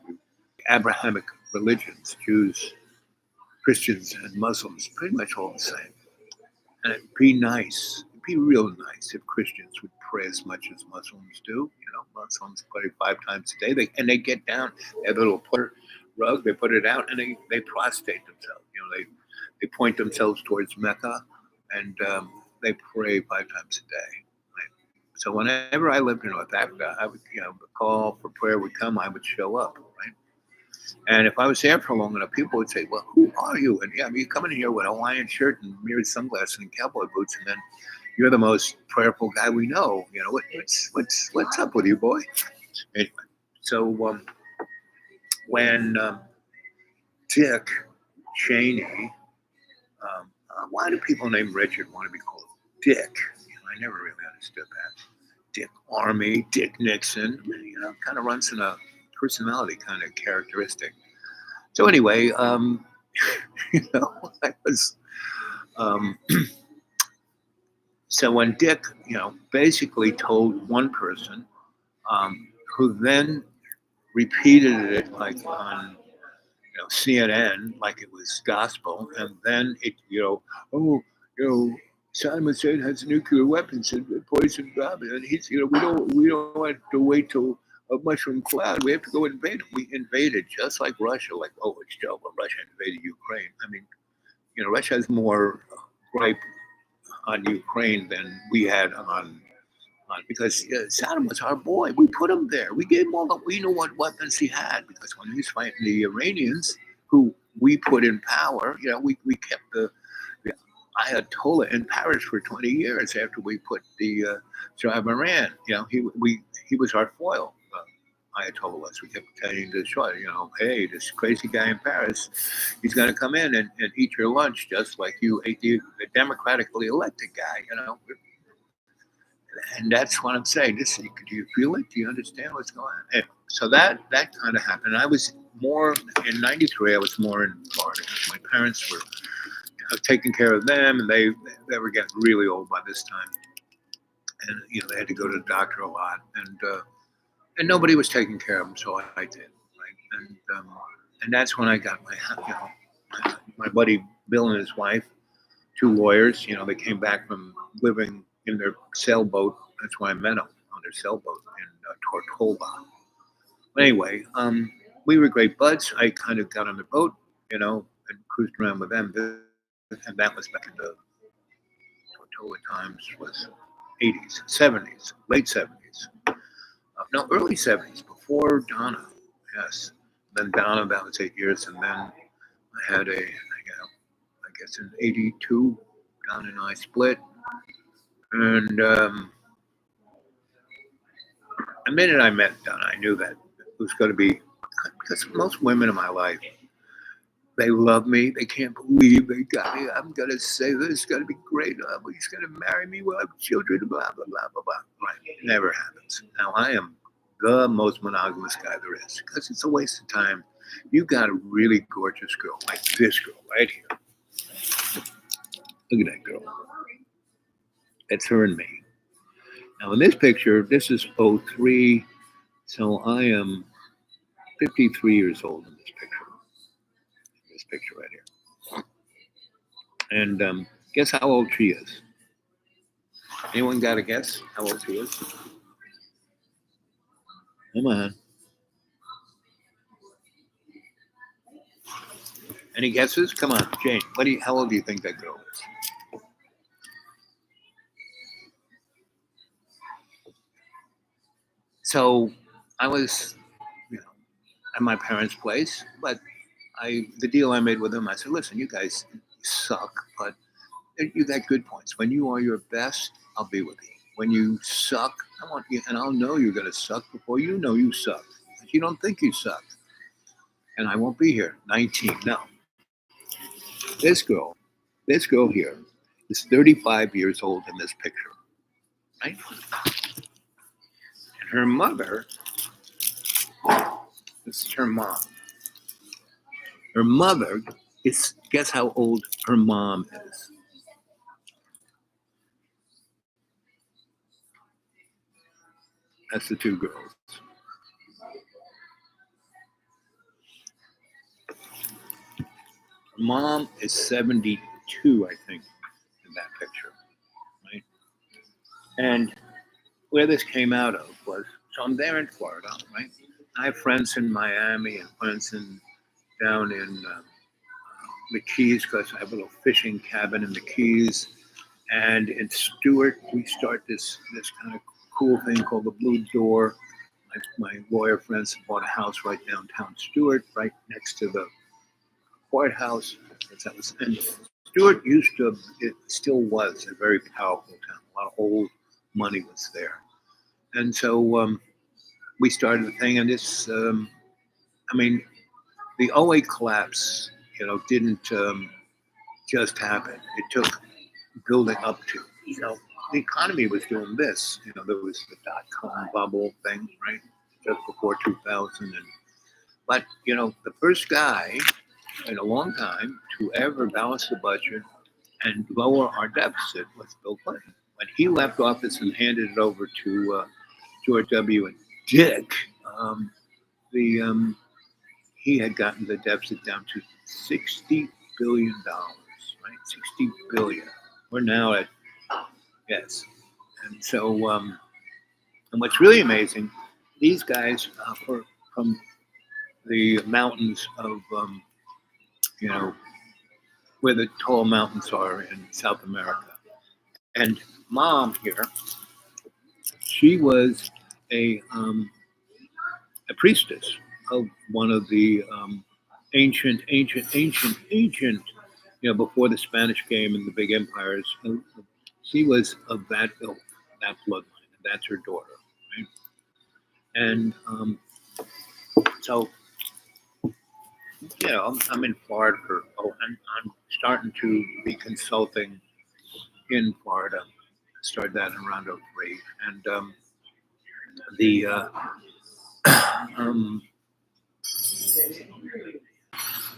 Abrahamic religions, Jews, Christians, and Muslims, pretty much all the same. And it'd be nice, it'd be real nice if Christians would pray as much as Muslims do. Muslims pray 5 times a day, they get down, they have a little rug, they put it out, and they prostrate themselves. They point themselves towards Mecca, and they pray 5 times a day. Right? So whenever I lived in North Africa, I would, the call for prayer would come, I would show up, right? And if I was there for long enough, people would say, well, who are you? And you come in here with a Hawaiian shirt and mirrored sunglasses and cowboy boots, and then you're the most prayerful guy we know. What's up with you, boy? Anyway, so when Dick Cheney, why do people named Richard want to be called Dick? I never really understood that. Dick Armey, Dick Nixon, kind of runs in a personality kind of characteristic. So anyway, I was, so when Dick, basically told one person, who then repeated it like on, CNN, like it was gospel, and then it, Saddam Hussein has nuclear weapons and poison Bob, and he's, we don't want to wait till a mushroom cloud. We have to go invade. We invaded just like Russia. Like, oh, it's Joe, but Russia invaded Ukraine. I mean, Russia has more gripe on Ukraine than we had on because Saddam was our boy. We put him there. We gave him all the. We knew what weapons he had because when he was fighting the Iranians, who we put in power, we kept the Ayatollah in Paris for 20 years after we put the Shah of Iran. He was our foil. Ayatollah was. We kept telling the Shah, hey, this crazy guy in Paris, he's going to come in and eat your lunch just like you ate the democratically elected guy. And that's what I'm saying. Do you feel it? Do you understand what's going on? Anyway, so that kind of happened. I was more in '93. I was more in Florida. My parents were taking care of them, and they were getting really old by this time, and they had to go to the doctor a lot, and nobody was taking care of them, so I did. Right? And that's when I got my buddy Bill and his wife, 2 lawyers. They came back from living in their sailboat. That's why I met them, on their sailboat in Tortola. But anyway, we were great buds. I kind of got on the boat, and cruised around with them. And that was back in the Tortola times, was 80s, 70s, late 70s. No, early 70s, before Donna. Yes. Then Donna, that was 8 years. And then I had I guess in 82, Donna and I split. And the minute I met Donna, I knew that it was going to be, because most women in my life, they love me. They can't believe they got me. I'm going to say this is going to be great. He's going to marry me. We'll have children, blah, blah, blah, blah, blah. Right. It never happens. Now, I am the most monogamous guy there is because it's a waste of time. You got a really gorgeous girl, like this girl right here. Look at that girl. That's her and me. Now, in this picture, this is 03, so I am 53 years old in this picture. This picture right here. And guess how old she is? Anyone got a guess how old she is? Come on. Any guesses? Come on, Jane. How old do you think that girl is? So I was, you know, at my parents' place, but the deal I made with them, I said, listen, you guys suck, but you got good points. When you are your best, I'll be with you. When you suck, I want you, and I'll know you're going to suck before you know you suck. If you don't think you suck, and I won't be here. 19. No, this girl, this girl here, is 35 years old in this picture, right? And her mother, this is her mom. Her mother is, guess how old her mom is? That's the two girls. Mom is 72, I think, in that picture, right? And where this came out of was, so I'm there in Florida, right? I have friends in Miami and friends down in the Keys because I have a little fishing cabin in the Keys. And in Stewart, we start this kind of cool thing called the Blue Door. My lawyer friends bought a house right downtown Stewart, right next to the courthouse. And Stewart it still was a very powerful town. A lot of old money was there. And so we started the thing, and I mean, the '08 collapse, didn't just happen. It took building up to, the economy was doing this. There was the dot-com bubble thing, right, just before 2000. But, the first guy in a long time to ever balance the budget and lower our deficit was Bill Clinton. When he left office and handed it over to George W. and Dick, the he had gotten the deficit down to $60 billion, right? 60 billion. We're now at, yes. And so, and what's really amazing, these guys from the mountains of, you know, where the tall mountains are in South America. And mom here, she was a priestess of one of the ancient, before the Spanish came and the big empires. She was of that ilk, that bloodline, and that's her daughter. Right? And so, I'm in Florida I'm starting to be consulting in Florida. Started that in around '03, and the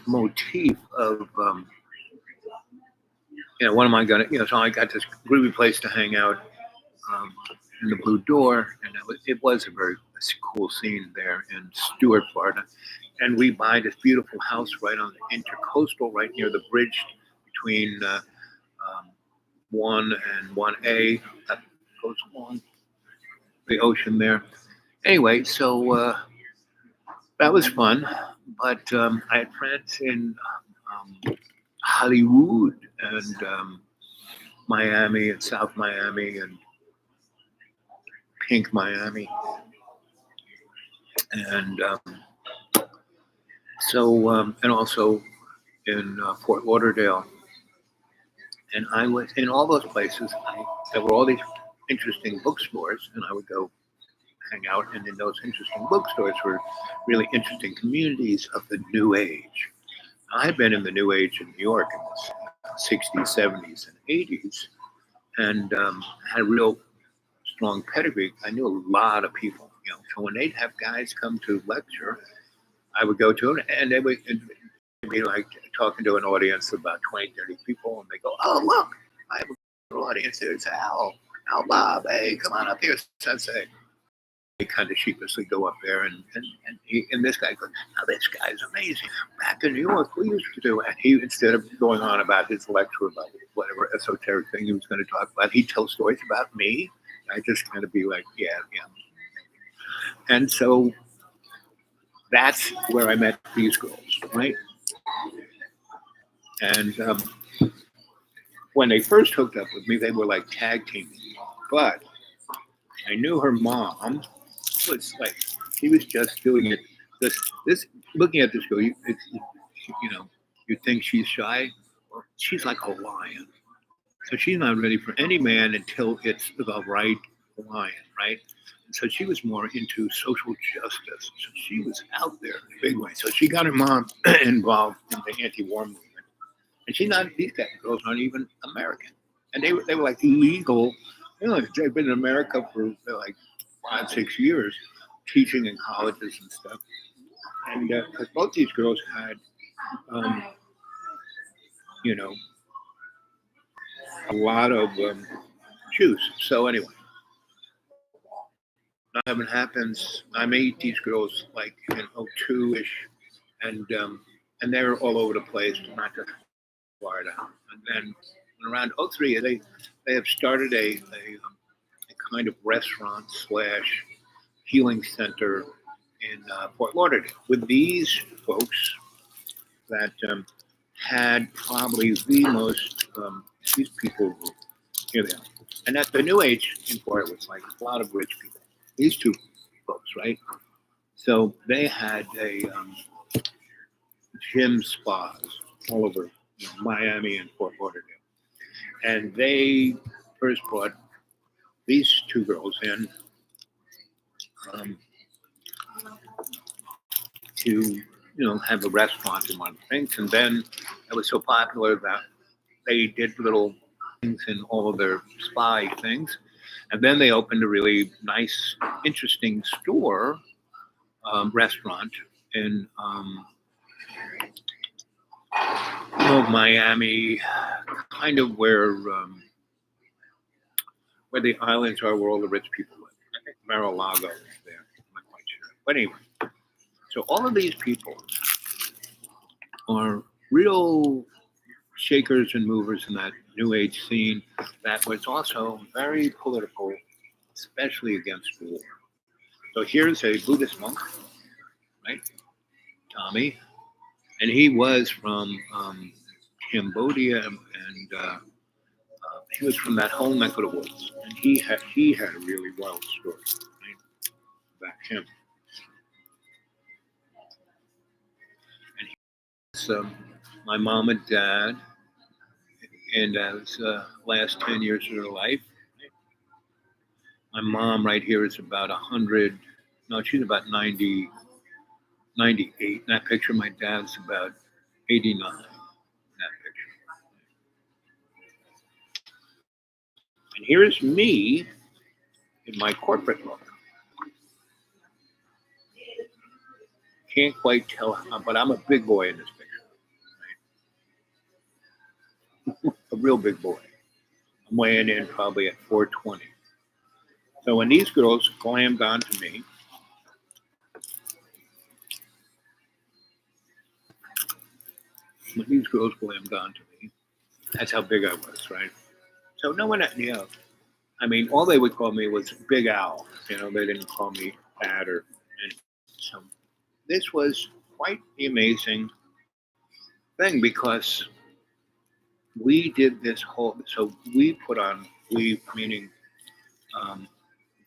motif of what am I gonna, so I got this groovy place to hang out in the Blue Door, and it was a very cool scene there in Stewart, Florida. And we buy this beautiful house right on the Intercoastal, right near the bridge between 1 and 1A that goes along the ocean there. Anyway, so that was fun. But I had friends in Hollywood and Miami and South Miami and Pink Miami. And and also in Fort Lauderdale. And I was in all those places. There were all these interesting bookstores, and I would go hang out. And in those interesting bookstores were really interesting communities of the New Age. I had been in the New Age in New York in the 60s, 70s, and 80s, and had a real strong pedigree. I knew a lot of people, So when they'd have guys come to lecture, I would go to them, and they would be like talking to an audience of about 20, 30 people, and they go, "Oh, look, I have a audience. There's Al Bob. Hey, come on up here, Sensei." They kind of sheepishly go up there, and this guy goes, "Now this guy's amazing. Back in New York, we used to do." And he, instead of going on about his lecture about whatever esoteric thing he was going to talk about, he'd tell stories about me. I just kind of be like, yeah. And so that's where I met these girls, right? And when they first hooked up with me, they were like tag teaming. But I knew her mom was like, she was just doing it. This looking at this girl, you know, you think she's shy. Well, she's like a lion. So she's not ready for any man until it's the right lion, right? And so she was more into social justice. So she was out there in a big way. So she got her mom involved in the anti-war movement. And she's not, these girls aren't even American. And they were like legal. You know, they've been in America for like 5, 6 years, teaching in colleges and stuff. And because both these girls had, um, you know, a lot of Jews. So anyway, now when it happens, I meet these girls like in '02-ish, and they're all over the place, not just Florida. And then around '03, they have started a kind of restaurant slash healing center in Fort Lauderdale with these folks that had probably the most, these people were, here they are. And at the New Age in Florida was like a lot of rich people. These two folks, right? So they had a gym spas all over Miami and Fort Lauderdale. And they first brought these two girls in um, to have a restaurant and one of the things. And then it was so popular that they did little things in all of their spa things. And then they opened a really nice, interesting store, restaurant in Miami, kind of where the islands are, where all the rich people live. I think Mar-a-Lago is there. I'm not quite sure. But anyway, so all of these people are real shakers and movers in that New Age scene that was also very political, especially against war. So here's a Buddhist monk, right? Tommy. And he was from Cambodia, and he was from that whole neck of the woods. And he had a really wild story, right, about him. And he was my mom and dad in his last 10 years of their life. My mom right here is about 100. No, she's about 90, 98. In that picture, my dad's about 89 in that picture. And here's me in my corporate look. Can't quite tell, but I'm a big boy in this picture. Right? A real big boy. I'm weighing in probably at 420. So when these girls glammed onto me, that's how big I was, right? So no one, I mean, all they would call me was Big Al. They didn't call me Dad or anything. So this was quite the amazing thing because we did this whole, so we put on, meaning a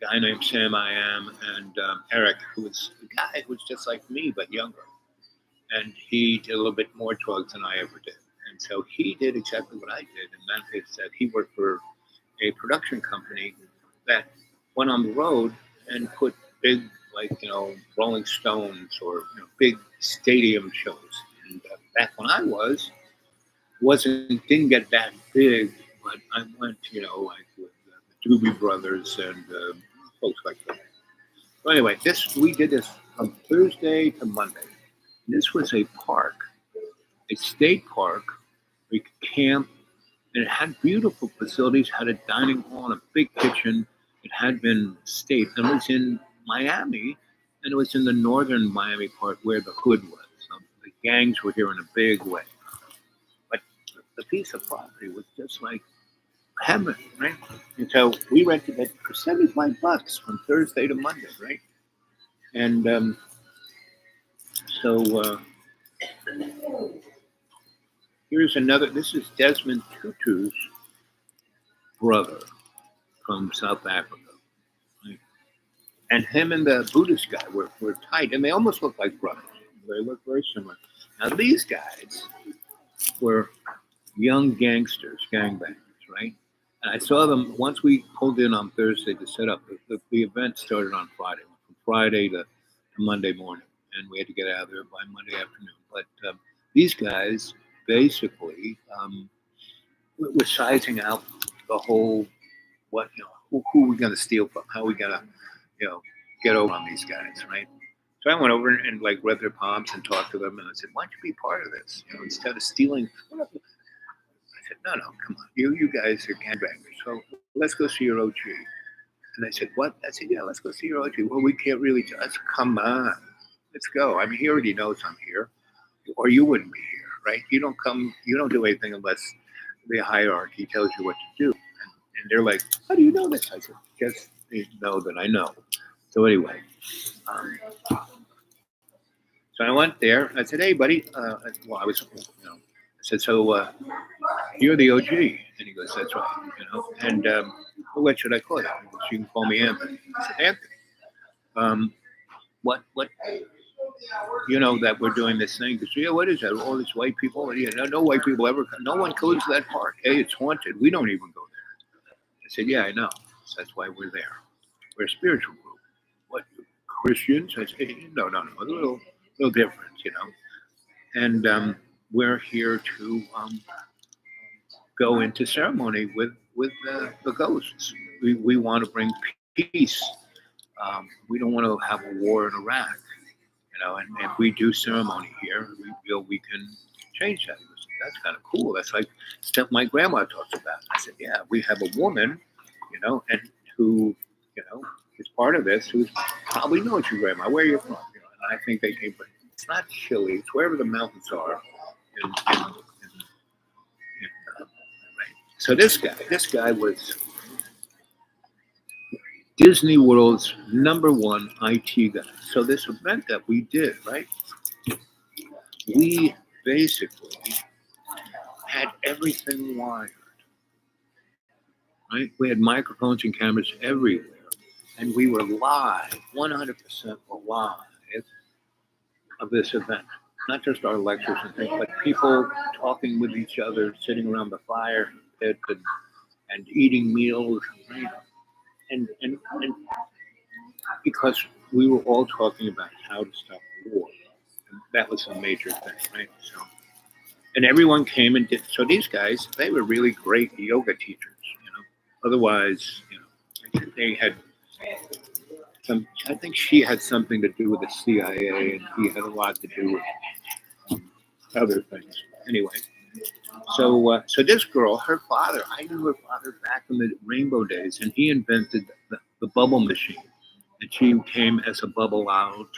guy named Sam I Am and Eric, who was a guy who was just like me, but younger. And he did a little bit more drugs than I ever did. And so he did exactly what I did. And that is that he worked for a production company that went on the road and put big, like, Rolling Stones or big stadium shows. And back when I didn't get that big, but I went, like with the Doobie Brothers and folks like that. So anyway, we did this from Thursday to Monday. This was a park, a state park. We could camp, and it had beautiful facilities, had a dining hall and a big kitchen. It had been state, and it was in Miami, and it was in the northern Miami part where the hood was. So the gangs were here in a big way. But the piece of property was just like heaven, right? And so we rented it for $75 from Thursday to Monday, right? And so Here's another. This is Desmond Tutu's brother from South Africa. Right? And him and the Buddhist guy were tight, and they almost look like brothers. They look very similar. Now, these guys were young gangsters, gangbangers, right? And I saw them once we pulled in on Thursday to set up. The event started on Friday, from Friday to Monday morning, and we had to get out of there by Monday afternoon. But these guys basically were sizing out the whole what who we're going to steal from, how we going to get over on these guys, right? So I went over and like read their palms and talked to them, and I said, "Why don't you be part of this? Instead of stealing." I said, "No, come on, you guys are gangbangers, so let's go see your OG." And they said, "What?" I said, "Yeah, let's go see your OG." Well, we can't really. Come on, let's go. I mean, he already knows I'm here, or you wouldn't be here, right? You don't come. You don't do anything unless the hierarchy tells you what to do. And they're like, "How do you know this?" I said, "Guess they know that I know." So anyway, so I went there. I said, "Hey, buddy." Well, I was, I said, "So you're the OG?" And he goes, "That's right." And well, what should I call you? He goes, "You can call me Anthony." I said, "Anthony, what? That we're doing this thing?" Because yeah, what is that? All these white people? Yeah, no white people ever. No one goes to that park. Hey, it's haunted. We don't even go there. I said, "Yeah, I know. So that's why we're there. We're a spiritual group." "What, Christians?" I said, "No, a little different, And we're here to go into ceremony with the ghosts. We want to bring peace. We don't want to have a war in Iraq, And if we do ceremony here, we feel we can change that." That's kind of cool. That's like stuff my grandma talks about. I said, "Yeah, we have a woman, and who, is part of this, who probably knows your grandma. Where are you from?" And I think they came from. It's not Chile. It's wherever the mountains are. Right. So this guy was Disney World's #1 IT guy. So this event that we did, right? We basically had everything wired, right? We had microphones and cameras everywhere, and we were live, 100% live of this event. Not just our lectures and things, but people talking with each other, sitting around the fire pit and eating meals, right? And because we were all talking about how to stop war. And that was a major thing, right? So, and everyone came and did. So these guys, they were really great yoga teachers, Otherwise, they had some. I think she had something to do with the CIA, and he had a lot to do with other things. Anyway, so this girl, her father, I knew her father back in the Rainbow days, and he invented the bubble machine. And she came as a bubble out,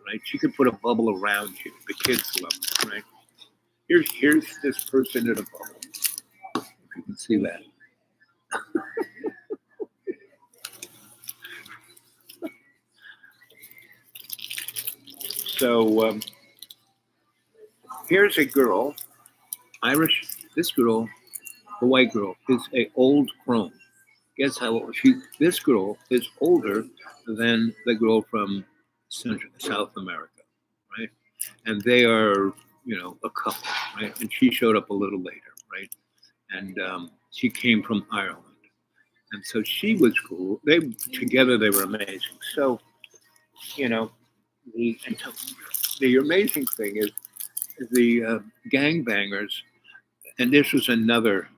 right? She could put a bubble around you. The kids love it, right? Here's this person in a bubble. If you can see that. So here's a girl, Irish. This girl, the white girl, is a old crone. Guess how old she? This girl is older than the girl from South America, right? And they are, a couple, right? And she showed up a little later, right? And she came from Ireland, and so she was cool. They together they were amazing. So, the amazing thing is the gangbangers, and this was another.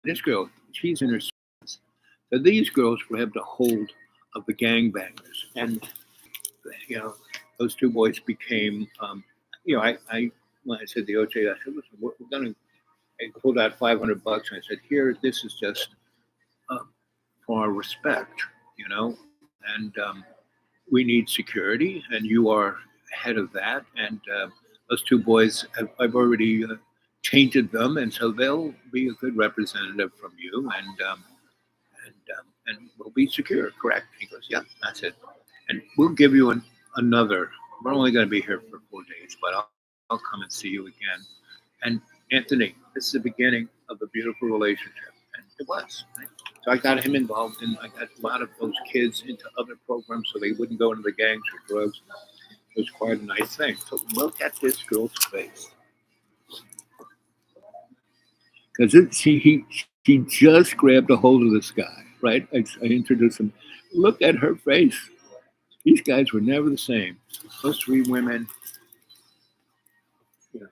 This girl, she's in her. So these girls grabbed a hold of the gangbangers, and those two boys became. I when I said the OJ, I said, "Listen, we're going to." I pulled out $500, and I said, "Here, this is just for our respect, and we need security, and you are ahead of that." And those two boys, I've already tainted them, and so they'll be a good representative from you, and we'll be secure, correct?" He goes, "Yeah." I said, "And we'll give you another. We're only going to be here for 4 days, but I'll come and see you again." And Anthony, this is the beginning of a beautiful relationship. And it was. Right? So I got him involved, and I got a lot of those kids into other programs so they wouldn't go into the gangs or drugs. It was quite a nice thing. So look at this girl's face. Because she just grabbed a hold of this guy, right? I introduced him. Look at her face. These guys were never the same. Those three women, you know,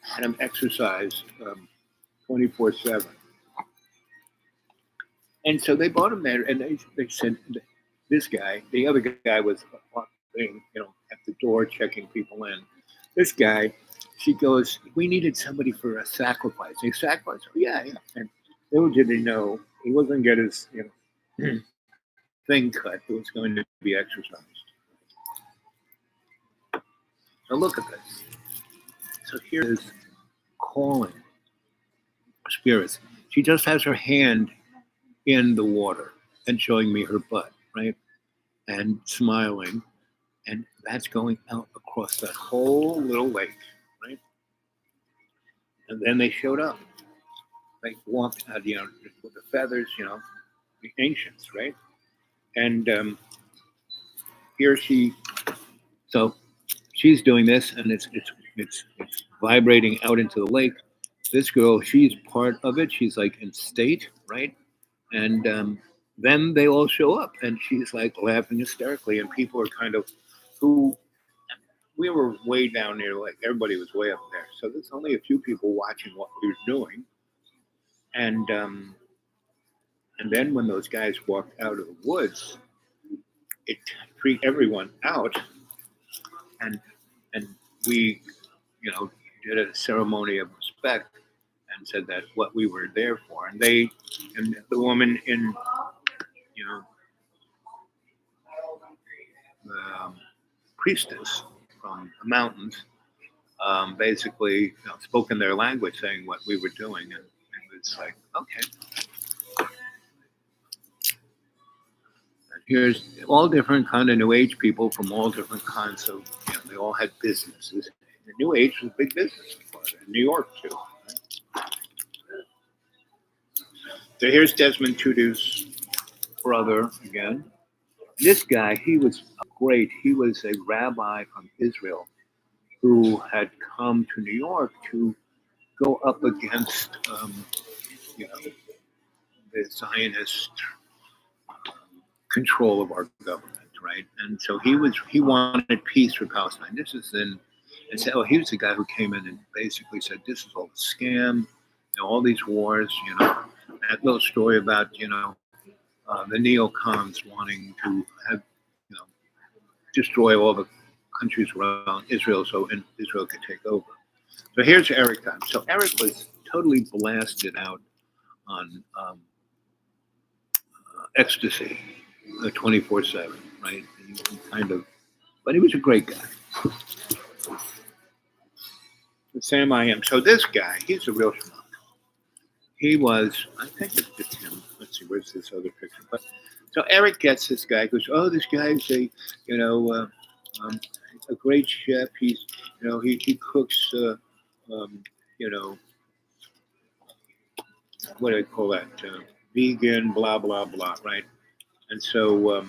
had him exercise 24/7. And so they brought him there, and they said, this guy, the other guy was walking, at the door checking people in. This guy, she goes, we needed somebody for a sacrifice. A sacrifice? Oh, yeah, yeah. And little did he know, he wasn't going to get his, thing cut. It was going to be exercised. Now look at this. So here is calling spirits. She just has her hand in the water and showing me her butt, right? And smiling. And that's going out across that whole little lake, right? And then they showed up. They walked out, with the feathers, the ancients, right? And here so she's doing this, and it's vibrating out into the lake. This girl, she's part of it. She's like in state, right? And then they all show up, and she's like laughing hysterically, and people are kind of who we were way down there, like everybody was way up there. So there's only a few people watching what we were doing, and then when those guys walked out of the woods, it freaked everyone out, and we, did a ceremony of respect and said that what we were there for, and the woman in, the priestess from the mountains, basically spoke in their language, saying what we were doing, and it was like, okay. And here's all different kind of New Age people from all different kinds of, they all had businesses. The New Age was a big business in New York too. Right? So here's Desmond Tutu's brother again. This guy, he was great. He was a rabbi from Israel who had come to New York to go up against, the Zionist control of our government, right? And so he wanted peace for Palestine. This is and so he was the guy who came in and basically said, this is all a scam, all these wars, that little story about, the neocons wanting to have, destroy all the countries around Israel so Israel could take over. So here's Eric. So Eric was totally blasted out on ecstasy 24/7, right? And he kind of, but he was a great guy. Sam I am. So this guy, he's a real schmuck. He was, I think it's just him. Let's see, where's this other picture? But so Eric gets this guy, goes, oh, this guy's a great chef. He's, he cooks, what do I call that? Vegan, blah, blah, blah, right? And so,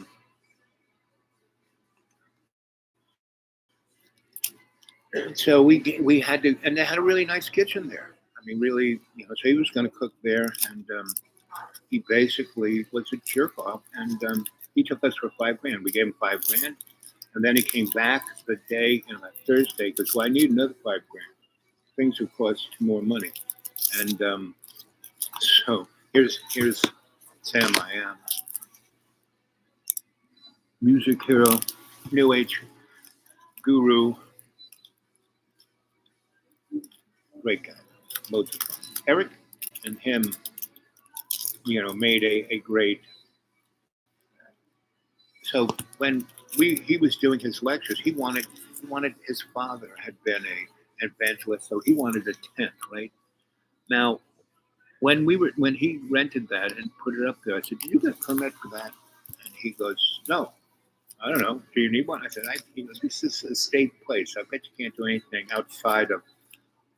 we had to, and they had a really nice kitchen there. I mean, really, so he was going to cook there, and he basically was a jerk off, and he took us for $5,000. We gave him $5,000, and then he came back the day, that Thursday, because I need another $5,000. Things would cost more money, and so here's Sam I am, music hero, New Age guru, great guy, loads of fun. Eric and him, made a great. So when he was doing his lectures, he wanted his father had been an evangelist, so he wanted a tent, right? Now, when he rented that and put it up there, I said, "Did you get a permit for that?" And he goes, "No, I don't know. Do you need one?" I said, he goes, "This is a state place. I bet you can't do anything outside of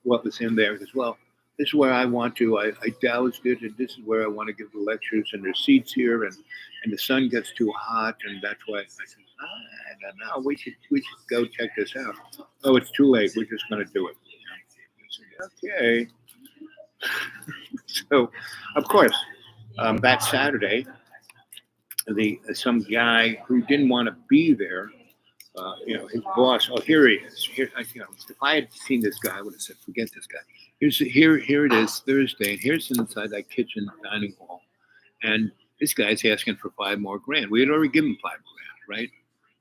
what was in there. He goes, well, this is where I want to. I doused it, and this is where I want to give the lectures, and there's seats here, and the sun gets too hot, and that's why I said, I don't know. We should go check this out. Oh, it's too late. We're just going to do it. I said, okay. So, of course, that Saturday, the some guy who didn't want to be there, his boss. Oh, here he is. Here, if I had seen this guy, I would have said, "Forget this guy." Here it is, Thursday, and here's inside that kitchen dining hall, and this guy's asking for $5 more grand. We had already given him $5 grand, right?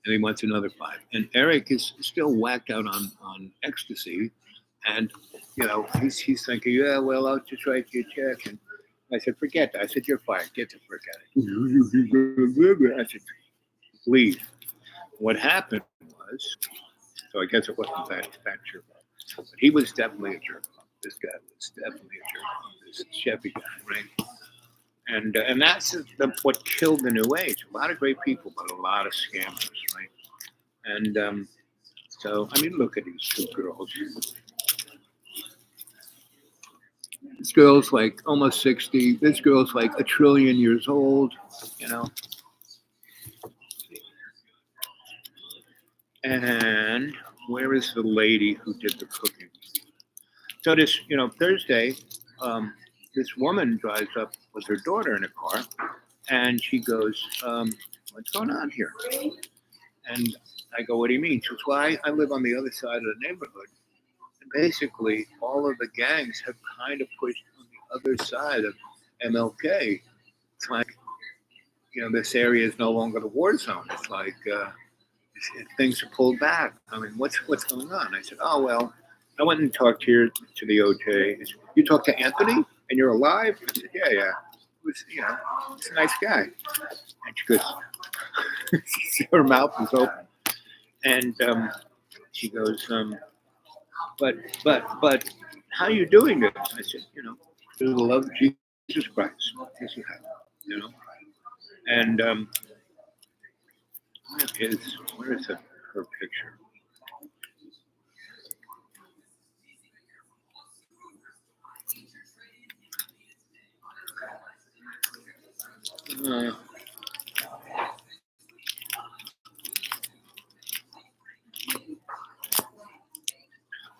And he wants another five. And Eric is still whacked out on ecstasy, and he's thinking, yeah, well, I'll just write you a check. And I said, forget that. I said, you're fired. Get the frick out of it. I said, leave. What happened was, so I guess it wasn't that jerk. But he was definitely a jerk. This guy was definitely a jerk. This Chevy guy, right? And that's what killed the new age. A lot of great people, but a lot of scammers, right? And so, I mean, look at these two girls. This girl's like almost 60. This girl's like 1 trillion years old, you know. And where is the lady who did the cooking? So this, Thursday, this woman drives up with her daughter in a car, and she goes, what's going on here? And I go, what do you mean? She goes, well, I live on the other side of the neighborhood. And basically, all of the gangs have kind of pushed on the other side of MLK. It's like, this area is no longer the war zone. It's like things are pulled back. I mean, what's going on? I said, oh, well, I went and talked to the OJ. Said, you talked to Anthony and you're alive? I said, yeah. He's a nice guy. And she goes, her mouth is open. And she goes, but how are you doing this? I said, through the love of Jesus Christ. This is how, And where is her picture?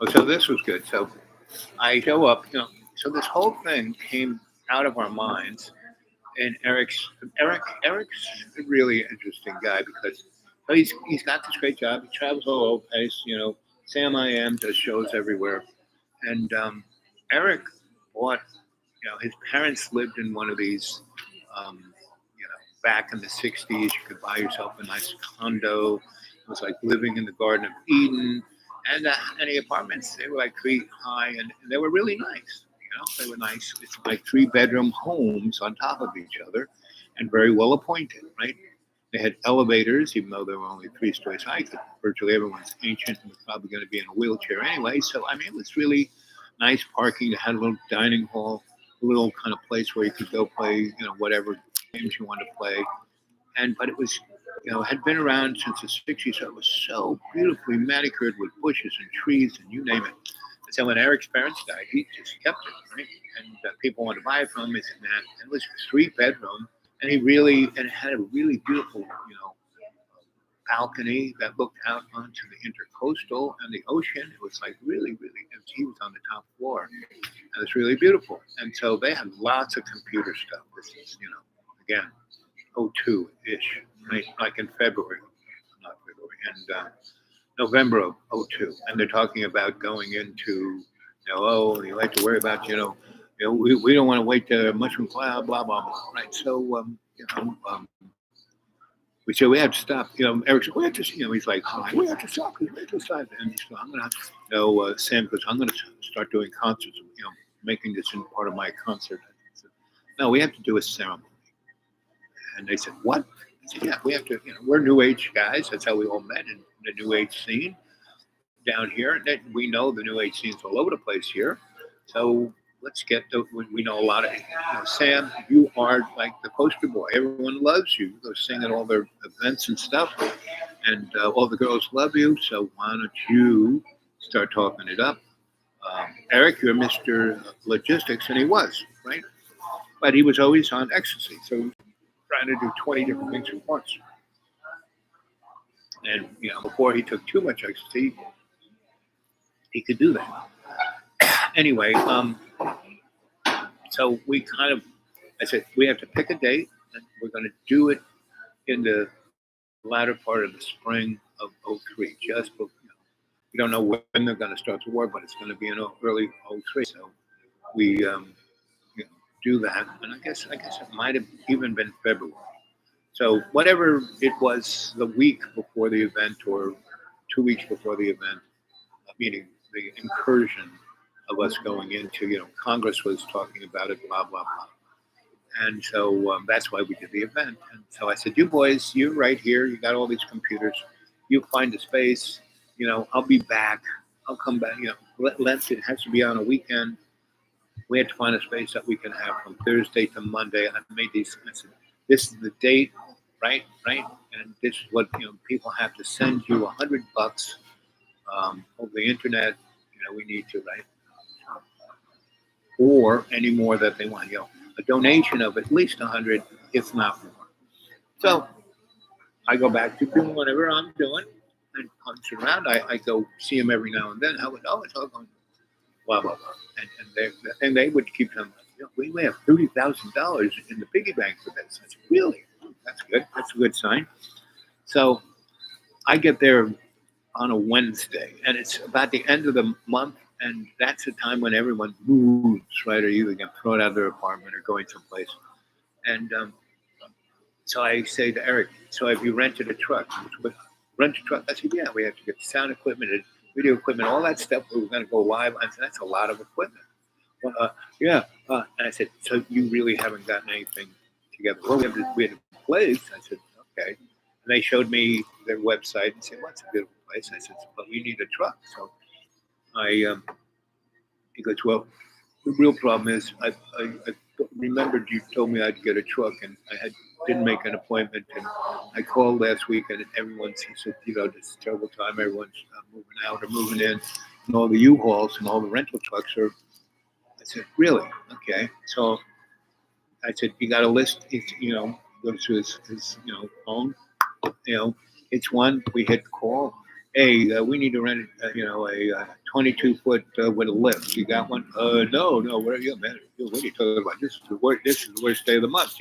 So this was good. So I show up, so this whole thing came out of our minds. And Eric's a really interesting guy because he's got this great job. He travels all over the place. Sam I Am does shows everywhere. And Eric bought, his parents lived in one of these, back in the 60s, you could buy yourself a nice condo. It was like living in the Garden of Eden. And the apartments, they were like 3 high and they were really nice. They were nice. It's like 3-bedroom homes on top of each other and very well appointed, right? They had elevators, even though they were only 3 stories high. Virtually everyone's ancient and was probably going to be in a wheelchair anyway. So, I mean, it was really nice parking. They had a little dining hall, a little kind of place where you could go play, whatever games you wanted to play. But it was, had been around since the 60s. So it was so beautifully manicured with bushes and trees and you name it. So when Eric's parents died, he just kept it, right? And people wanted to buy it from him. He said, man, it was 3-bedroom, and it had a really beautiful, balcony that looked out onto the intercoastal and the ocean. It was like really, really, he was on the top floor, and it's really beautiful. And so they had lots of computer stuff. This is, again, 02-ish, right? Like in February, not February, and November of 02, and they're talking about going into, you like to worry about, we don't want to wait to mushroom cloud, blah, blah, blah, right? So, we said we have to stop, Eric said, we have to, he's like, we have to stop, we have to stop. And he said, I'm going to, Sam goes, I'm going to start doing concerts, making this in part of my concert. Said, no, we have to do a ceremony. And they said, what? I said, yeah, we have to, we're New Age guys. That's how we all met in the New Age scene down here. We know the New Age scene's all over the place here. So let's get we know a lot of, Sam, you are like the poster boy. Everyone loves you. You go sing at all their events and stuff. And all the girls love you. So why don't you start talking it up? Eric, you're Mr. Logistics, and he was, right? But he was always on ecstasy, so he was trying to do 20 different things at once. And before he took too much ecstasy, he could do that. Anyway, so I said, we have to pick a date, and we're going to do it in the latter part of the spring of '03. We don't know when they're going to start the war, but it's going to be in early '03. So we do that, and I guess it might have even been February. So whatever it was, the week before the event or 2 weeks before the event, meaning the incursion of us going into, Congress was talking about it, blah, blah, blah. And so that's why we did the event. And so I said, you boys, you're right here. You got all these computers. You find a space. I'll be back. I'll come back. It has to be on a weekend. We had to find a space that we can have from Thursday to Monday. I made these. I said, this is the date, right? And this is what people have to send you $100 over the internet. We need to, right? Or any more that they want. A donation of at least 100, if not more. So I go back to doing whatever I'm doing and punch around. I go see him every now and then. It's all going blah blah blah. And they would keep telling me, we have $30,000 in the piggy bank for this. I said, really? That's good. That's a good sign. So I get there on a Wednesday, and it's about the end of the month, and that's the time when everyone moves, right? Or either get thrown out of their apartment or going someplace. And so I say to Eric, so have you rented a truck? Rent a truck? I said, yeah, we have to get sound equipment and video equipment, all that stuff. We're going to go live. I said, that's a lot of equipment. Yeah. And I said, so you really haven't gotten anything together? Well, we had a place. I said, okay. And they showed me their website and said, what's a beautiful place? I said, but we need a truck. So he goes, well, the real problem is I remembered you told me I'd get a truck, and I didn't make an appointment, and I called last week, and he said, this terrible time, everyone's moving out or moving in, and all the U-Hauls and all the rental trucks are. I said, really? Okay. So I said, you got a list? Goes to his phone. It's one. We hit call. Hey, we need to rent a 22-foot with a lift. You got one? No. What are you, man? What are you talking about? This is the worst day of the month.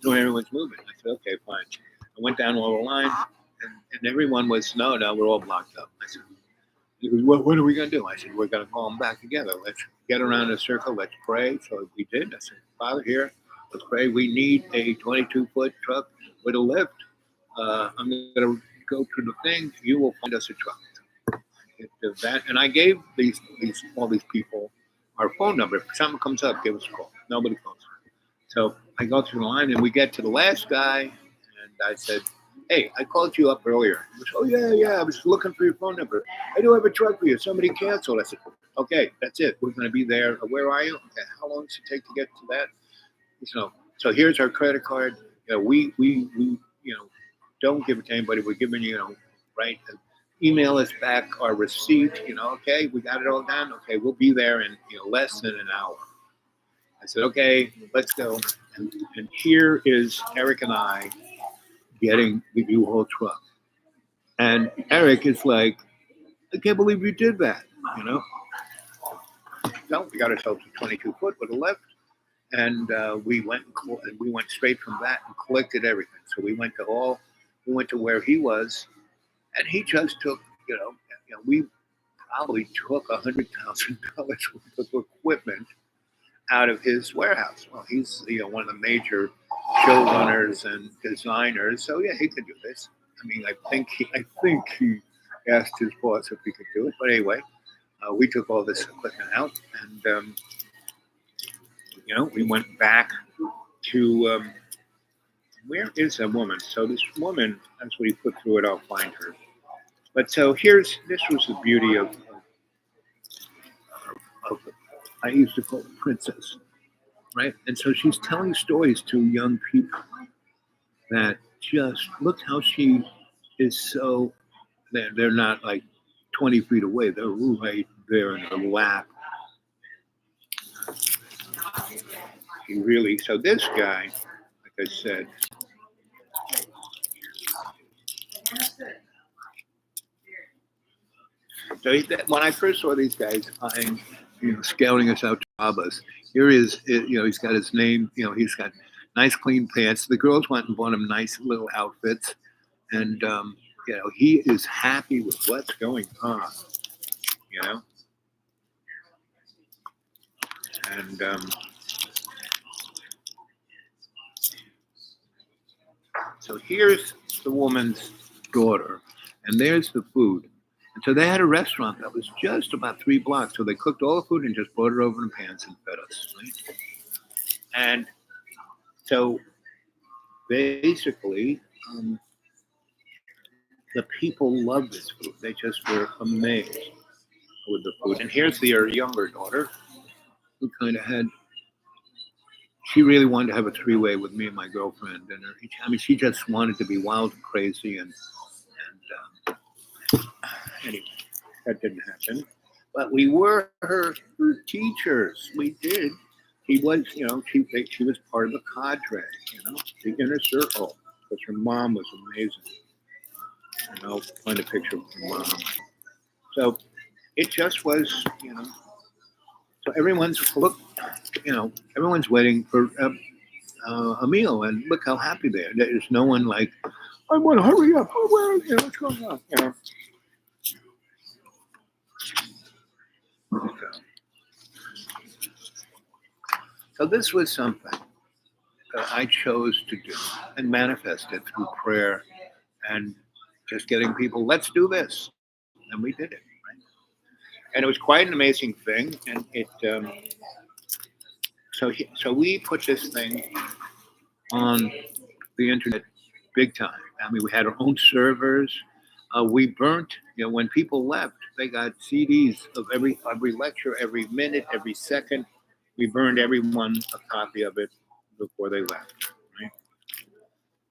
Everyone's moving. I said, okay, fine. I went down all the line, and everyone was no, we're all blocked up. I said, he goes, what are we gonna do? I said, we're gonna call them back together. Let's get around a circle. Let's pray. So we did. I said, Father, here, let's pray. We need a 22-foot truck with a lift. I'm gonna go to the thing. You will find us a truck. And I gave all these people our phone number. If something comes up, give us a call. Nobody calls. So I go through the line, and we get to the last guy, and I said, hey, I called you up earlier. He goes, oh, yeah, I was looking for your phone number. I do have a truck for you. Somebody canceled. I said, okay, that's it. We're going to be there. Where are you? Okay, how long does it take to get to that? So here's our credit card. We don't give it to anybody. We're giving you, right? Email us back our receipt. Okay, we got it all done. Okay, we'll be there in less than an hour. I said, okay, let's go. And here is Eric and I getting the U-Haul truck. And Eric is like, I can't believe you did that, No, we got ourselves a 22-foot with a lift. And we went straight from that and collected everything. So we went to where he was, and he just took, we probably took $100,000 worth of equipment out of his warehouse. Well, he's one of the major showrunners and designers, so yeah, he could do this. I mean, I think he asked his boss if he could do it, but anyway, we took all this equipment out, and we went back to where is a woman? So this woman, as we put through it, I'll find her. But so this was the beauty of I used to call it Princess, right? And so she's telling stories to young people that just look how she is so. They're not like 20 feet away. They're right there in her lap. He really, so this guy, like I said, so when I first saw these guys, scouting us out to rob us, here is, he's got his name, he's got nice clean pants. The girls went and bought him nice little outfits. And, he is happy with what's going on, And so here's the woman's daughter, and there's the food. And so they had a restaurant that was just about 3 blocks. So they cooked all the food and just brought it over in pans and fed us. Right? And so basically, the people loved this food. They just were amazed with the food. And here's their younger daughter, who kind of had, she really wanted to have a 3-way with me and my girlfriend. And she just wanted to be wild and crazy. And anyway, that didn't happen. But we were her teachers. We did. She was, she was part of the cadre, the inner circle, because her mom was amazing. And I'll find a picture of her mom. So it just was, so everyone's waiting for a meal, and look how happy they are. There's no one like, I want to hurry up. Oh, what's going on? So this was something that I chose to do and manifest it through prayer and just getting people, let's do this. And we did it. Right? And it was quite an amazing thing. And it, so we put this thing on the internet big time. We had our own servers. We burnt, when people left, they got CDs of every lecture, every minute, every second. We burned everyone a copy of it before they left. Right?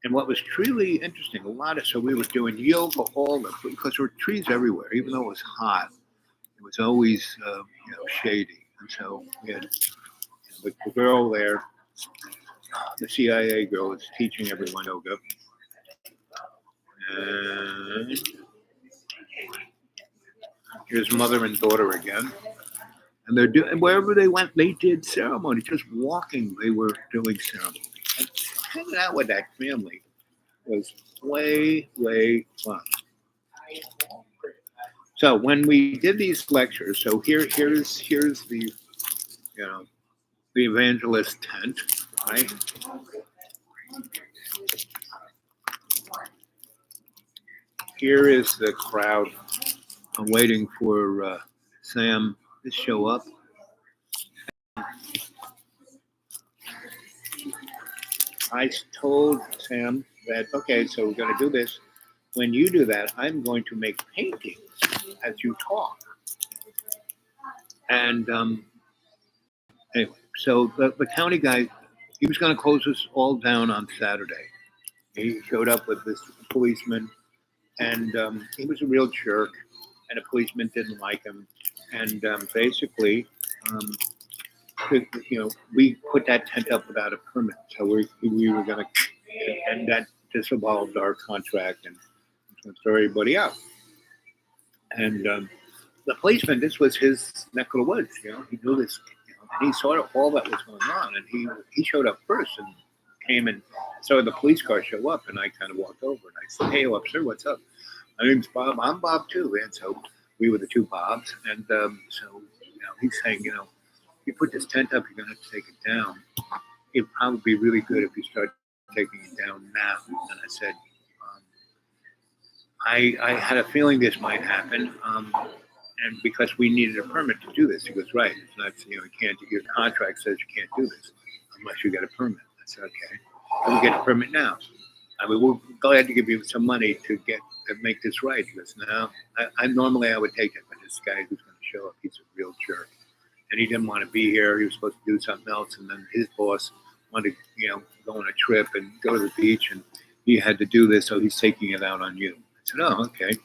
And what was truly interesting, so we were doing yoga because there were trees everywhere, even though it was hot. It was always, shady. And so we had the girl there, the CIA girl, was teaching everyone yoga. And here's mother and daughter again. And they're doing, wherever they went, they did ceremony. Just walking, they were doing ceremony. And hanging out with that family was way, way fun. So when we did these lectures, so here's the, the evangelist tent, right? Here is the crowd waiting for Sam to show up. I told Sam that, okay, so we're going to do this. When you do that, I'm going to make paintings as you talk. And anyway, so the county guy, he was going to close us all down on Saturday. He showed up with this policeman, and he was a real jerk, and the policeman didn't like him. And basically, we put that tent up without a permit. So we were going to, and that disavowed our contract and throw everybody out. And the policeman, this was his neck of the woods, he knew this, and he saw all that was going on, and he showed up first and came and saw the police car show up, and I kind of walked over and I said, hey, officer, what's up? My name's Bob. I'm Bob too. And so we were the two Bobs, and so he's saying, you put this tent up, you're going to have to take it down. It'd probably be really good if you start taking it down now. And I said, I had a feeling this might happen, and because we needed a permit to do this. He goes, right, it's not, you can't, your contract says you can't do this unless you get a permit. I said, okay, we'll get a permit now. We're glad to give you some money to make this right. He goes, no, I normally I would take it, but this guy who's going to show up, he's a real jerk. And he didn't want to be here. He was supposed to do something else. And then his boss wanted to, go on a trip and go to the beach, and he had to do this, so he's taking it out on you. I said, oh, okay.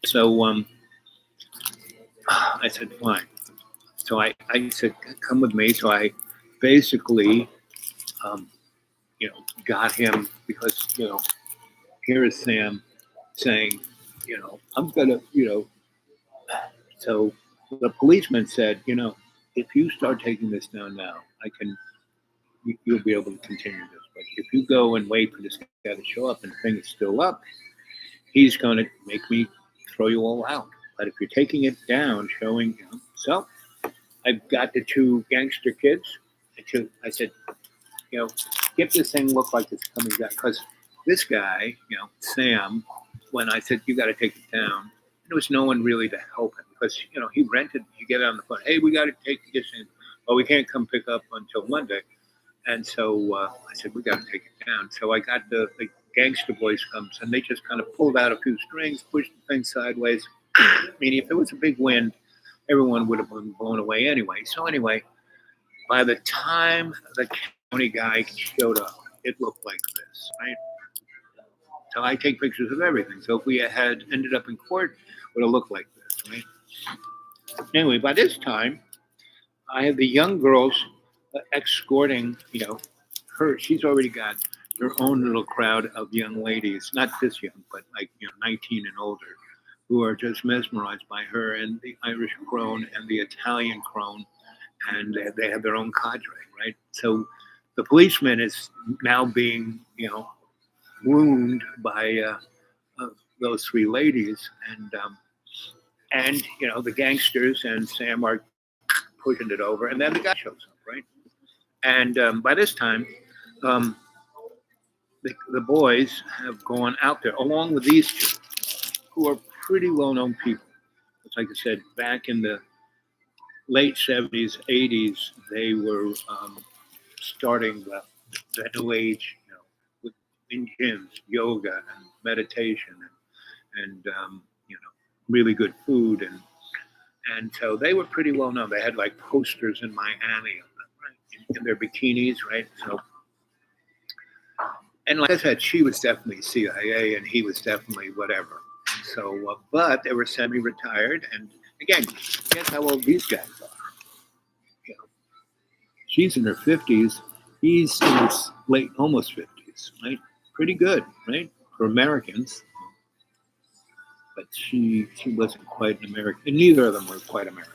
So I said, fine. So I said, come with me. So I basically, um, got him because, here is Sam saying, I'm going to, so the policeman said, if you start taking this down now, you'll be able to continue this. But if you go and wait for this guy to show up and the thing is still up, he's going to make me throw you all out. But if you're taking it down, showing, so I've got the two gangster kids. I said, get this thing look like it's coming down. Because this guy, Sam, when I said, you got to take it down, there was no one really to help him because, he rented, you get on the phone, hey, we got to take this in. Well, we can't come pick up until Monday. And so I said, we got to take it down. So I got the gangster boys comes and they just kind of pulled out a few strings, pushed the thing sideways. Meaning if it was a big wind, everyone would have been blown away anyway. So anyway, by the time the county guy showed up, it looked like this, right? So I take pictures of everything. So if we had ended up in court, it would have looked like this, right? Anyway, by this time, I have the young girls escorting, her. She's already got her own little crowd of young ladies, not this young, but like 19 and older, who are just mesmerized by her and the Irish crone and the Italian crone, and they have their own cadre, right? So the policeman is now being, wounded by those three ladies, and the gangsters and Sam are pushing it over, and then the guy shows up, right? And by this time, um, the boys have gone out there along with these two, who are pretty well-known people. It's like I said, back in the late 70s, 80s, they were starting the new age, with in gyms, yoga and meditation, and really good food, and so they were pretty well known. They had like posters in Miami of them, right, in their bikinis, right? So, and like I said, she was definitely CIA, and he was definitely whatever. So, but they were semi-retired, and again, guess how old these guys are? You know, she's in her 50s. He's in his late, almost 50s, right? Pretty good, right, for Americans. But she wasn't quite an American. And neither of them were quite American.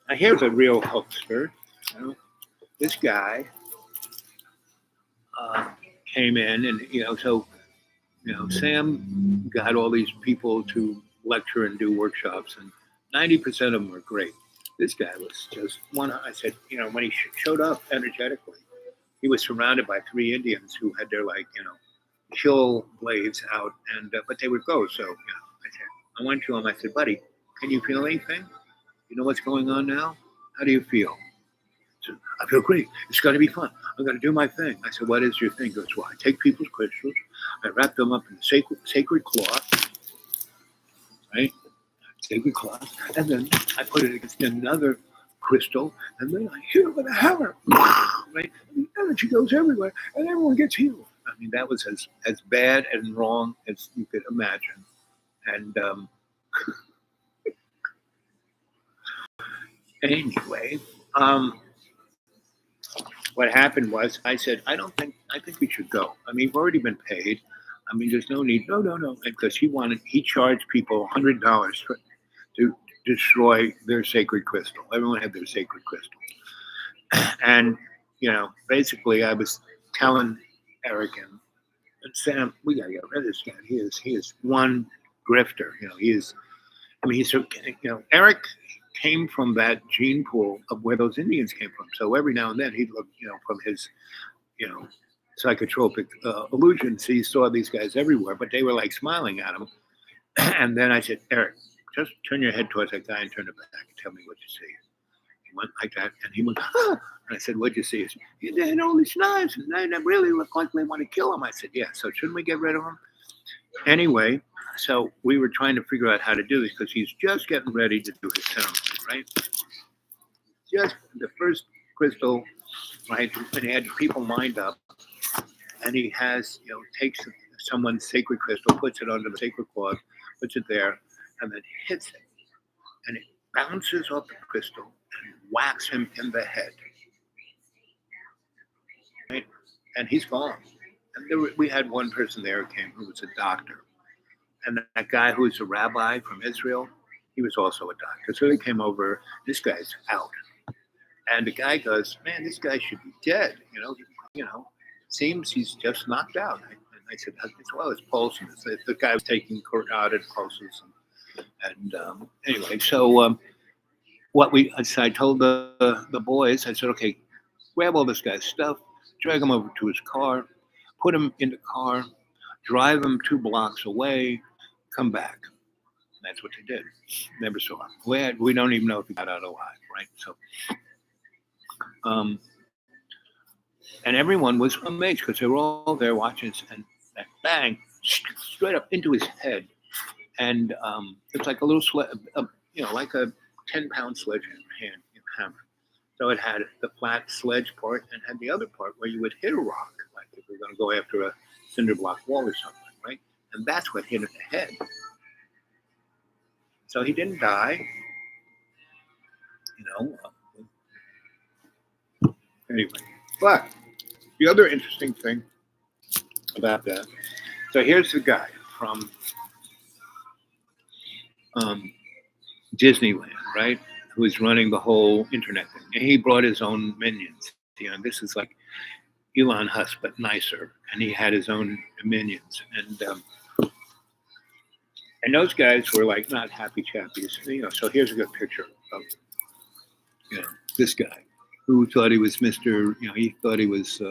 Now here's a real hoaxer. This guy came in, and Sam got all these people to lecture and do workshops, and 90% of them were great. This guy was just one. I said, when he showed up energetically, he was surrounded by three Indians who had their kill blades out, and but they would go. So I went to him. I said, buddy, can you feel anything? You know what's going on now? How do you feel? He said, I feel great. It's going to be fun. I'm going to do my thing. I said, what is your thing? He goes, well, I take people's crystals, I wrap them up in sacred cloth, right? Sacred cloth, and then I put it against another crystal, and then I hit it with a hammer, right? And the energy goes everywhere, and everyone gets healed. I mean, that was as bad and wrong as you could imagine. And anyway, what happened was I said, I think we should go. I mean, we've already been paid. I mean, there's no need. No. Because he charged people $100 to destroy their sacred crystal. Everyone had their sacred crystal. And, basically I was telling Eric and Sam, we got to get rid of this guy. He is one grifter. He is, I mean, Eric came from that gene pool of where those Indians came from. So every now and then he'd look, from his, psychotropic illusions, he saw these guys everywhere, but they were like smiling at him. And then I said, Eric, just turn your head towards that guy and turn it back and tell me what you see. He went like that, and he went, ah! And I said, what'd you see? He said, they had all these knives, and they really look like they want to kill him. I said, yeah, so shouldn't we get rid of him? Anyway, so we were trying to figure out how to do this because he's just getting ready to do his ceremony, right? Just the first crystal, right? And he had people lined up, and he has, takes someone's sacred crystal, puts it under the sacred cloth, puts it there, and then hits it, and it bounces off the crystal and whacks him in the head. Right? And he's gone. And we had one person there who came who was a doctor. And that guy who was a rabbi from Israel, he was also a doctor. So he came over, this guy's out. And the guy goes, man, this guy should be dead. Seems he's just knocked out. And I said, well, his pulse. And the guy was taking carotid pulses. And anyway, so I told the boys, I said, okay, grab all this guy's stuff, drag him over to his car, put him in the car, drive him 2 blocks away, come back. And that's what they did. Never saw him. We don't even know if he got out alive, right? So, and everyone was amazed because they were all there watching this, and that bang, straight up into his head. And it's like a little, like a 10-pound hammer. So it had the flat sledge part and had the other part where you would hit a rock, like if you're going to go after a cinder block wall or something, right? And that's what hit him in the head. So he didn't die, Anyway, but the other interesting thing about that, so here's the guy from Disneyland, right? Who was running the whole internet thing. And he brought his own minions. This is like Elon Musk, but nicer. And he had his own minions. And those guys were like not happy chappies. So here's a good picture of this guy who thought he was Mr. He thought he was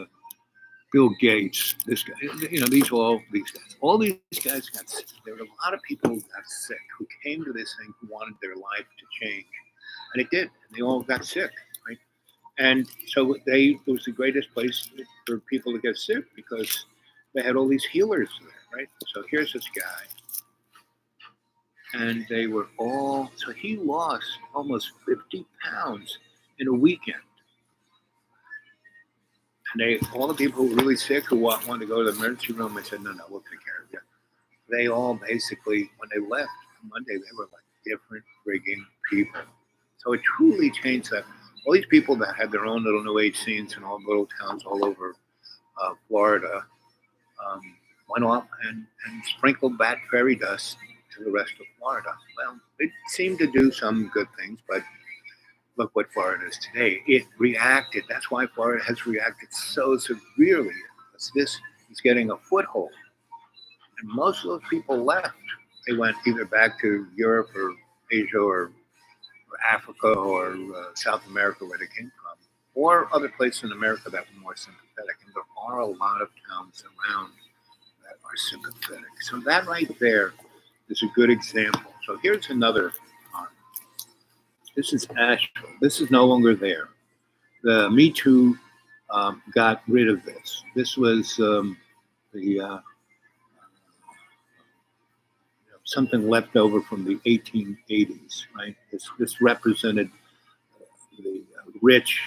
Bill Gates. This guy. These guys. All these guys got sick. There were a lot of people who got sick who came to this thing who wanted their life to change. And it did. They all got sick, right? And so it was the greatest place for people to get sick because they had all these healers there, right? So here's this guy. And they were all, so he lost almost 50 pounds in a weekend. And all the people who were really sick who wanted to go to the emergency room, they said, no, we'll take care of you. They all basically, when they left on Monday, they were like different frigging people. So it truly changed that. All these people that had their own little New Age scenes in all little towns all over Florida went off and sprinkled that fairy dust to the rest of Florida. Well, it seemed to do some good things, but look what Florida is today. It reacted. That's why Florida has reacted so severely. This is getting a foothold. And most of those people left. They went either back to Europe or Asia or Africa or South America where they came from, or other places in America that were more sympathetic. And there are a lot of towns around that are sympathetic. So that right there is a good example. So here's another one. This is Asheville. This is no longer there. The Me Too got rid of this. This was something left over from the 1880s, right? This represented the rich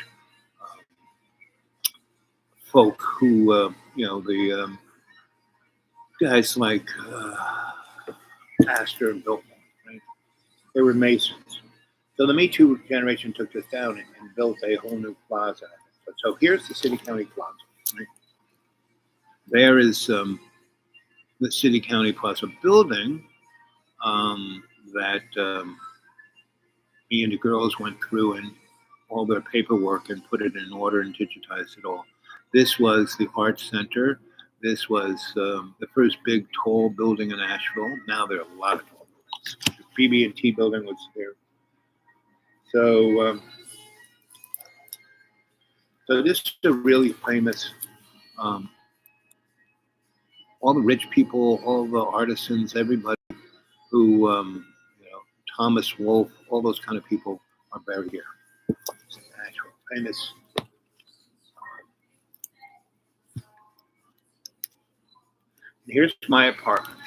folk who, the guys like Astor and Biltmore, right? They were Masons. So the Me Too generation took this down and built a whole new plaza. So here's the City County Plaza. Right? There is the City County Plaza building that me and the girls went through and all their paperwork and put it in order and digitized it all. This was the Arts Center. This was the first big tall building in Asheville. Now there are a lot of tall buildings. The BB&T building was there. So, so this is a really famous. All the rich people, all the artisans, everybody who, Thomas Wolfe, all those kind of people are buried here. It's an actual famous. Here's my apartment.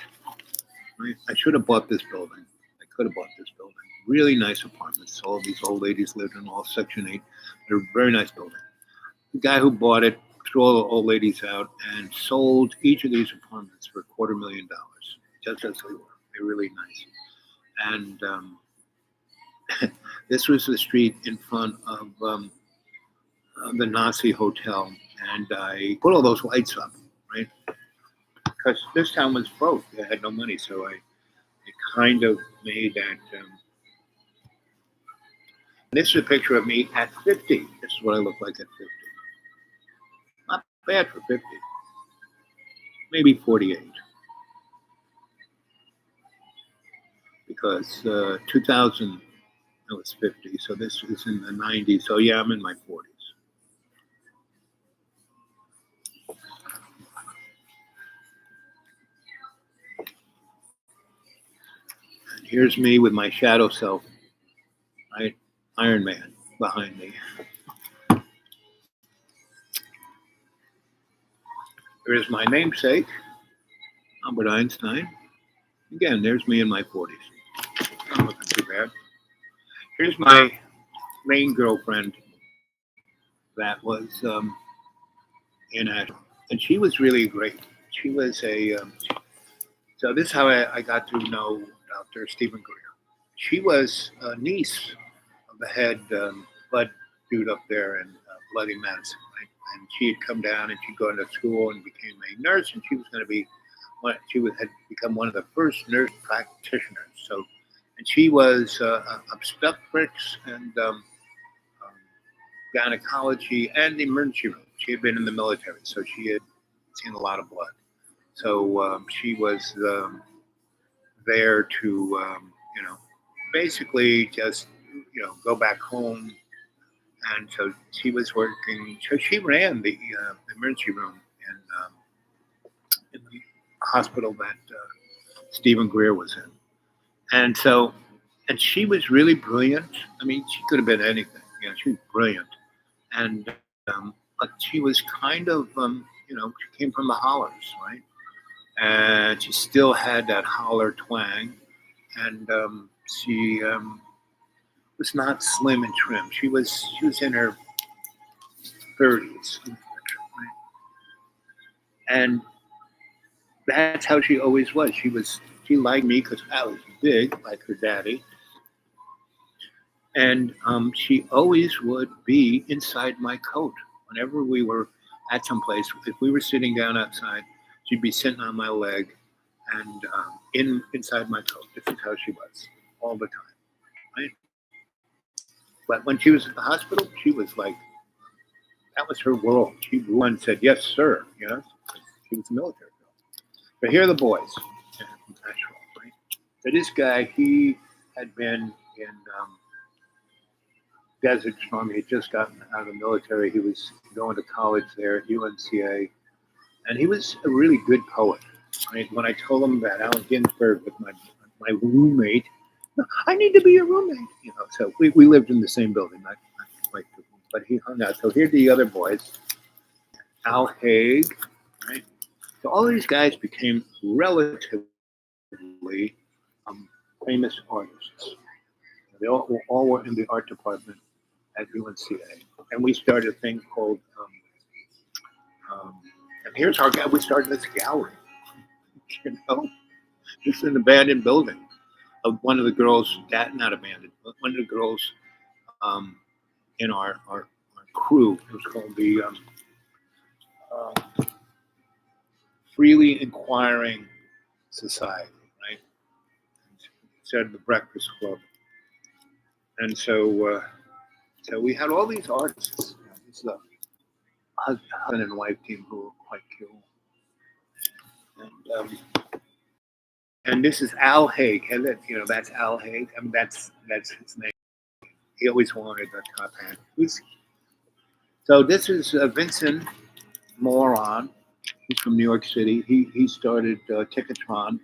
I should have bought this building. I could have bought this building. Really nice apartments. All these old ladies lived in all Section 8. They're a very nice building. The guy who bought it threw all the old ladies out and sold each of these apartments for $250,000, just as they were. They're really nice. And this was the street in front of the Nazi Hotel. And I put all those lights up, right? Because this town was broke. They had no money. So I kind of made that. This is a picture of me at 50. This is what I look like at 50. Not bad for 50. Maybe 48. Because 2000, I was 50. So this is in the 90s. So yeah, I'm in my 40s. And here's me with my shadow self, right? Iron Man behind me. Here's my namesake, Albert Einstein. Again, there's me in my 40s. Not looking too bad. Here's my main girlfriend that was in Asheville. And she was really great. She was so this is how I got to know Dr. Stephen Greer. She was a niece of the head blood dude up there in Bloody Medicine, right? And she had come down and she'd gone to school and became a nurse, and she was going to be had become one of the first nurse practitioners. So, and she was obstetrics and gynecology and emergency room. She had been in the military, so she had seen a lot of blood. So she was there to, basically just, go back home. And so she was working. So she ran the emergency room in the hospital that Stephen Greer was in. And so, and she was really brilliant. I mean, she could have been anything. She was brilliant. And but she was kind of, she came from the hollers, right? And she still had that holler twang. And she was not slim and trim. She was in her 30s, right? And that's how she always was. She liked me because I was big, like her daddy. And she always would be inside my coat. Whenever we were at some place, if we were sitting down outside, she'd be sitting on my leg and inside my coat. This is how she was all the time, right? But when she was at the hospital, she was like, that was her world. She one said, yes, sir. She was a military girl. But here are the boys from Asheville, right? So this guy, he had been in Desert Storm. He had just gotten out of the military. He was going to college there at UNCA. And he was a really good poet. Right? When I told him that Allen Ginsberg was my roommate, I need to be your roommate. So we lived in the same building, not quite, but he hung out. So here are the other boys. Al Haig, right? So all these guys became relatively famous artists. They all were in the art department at UNCA. And we started a thing called, and here's our guy, we started this gallery, this is an abandoned building of one of the girls, not abandoned, but one of the girls in our crew. It was called the Freely Inquiring Society, right? Instead of the Breakfast Club. And so we had all these artists. This is a husband and wife team who were quite cool. And this is Al Haig. And that's Al Haig. I mean, that's his name. He always wanted a top hat. So this is Vincent Moron. He's from New York City. He started Ticketron.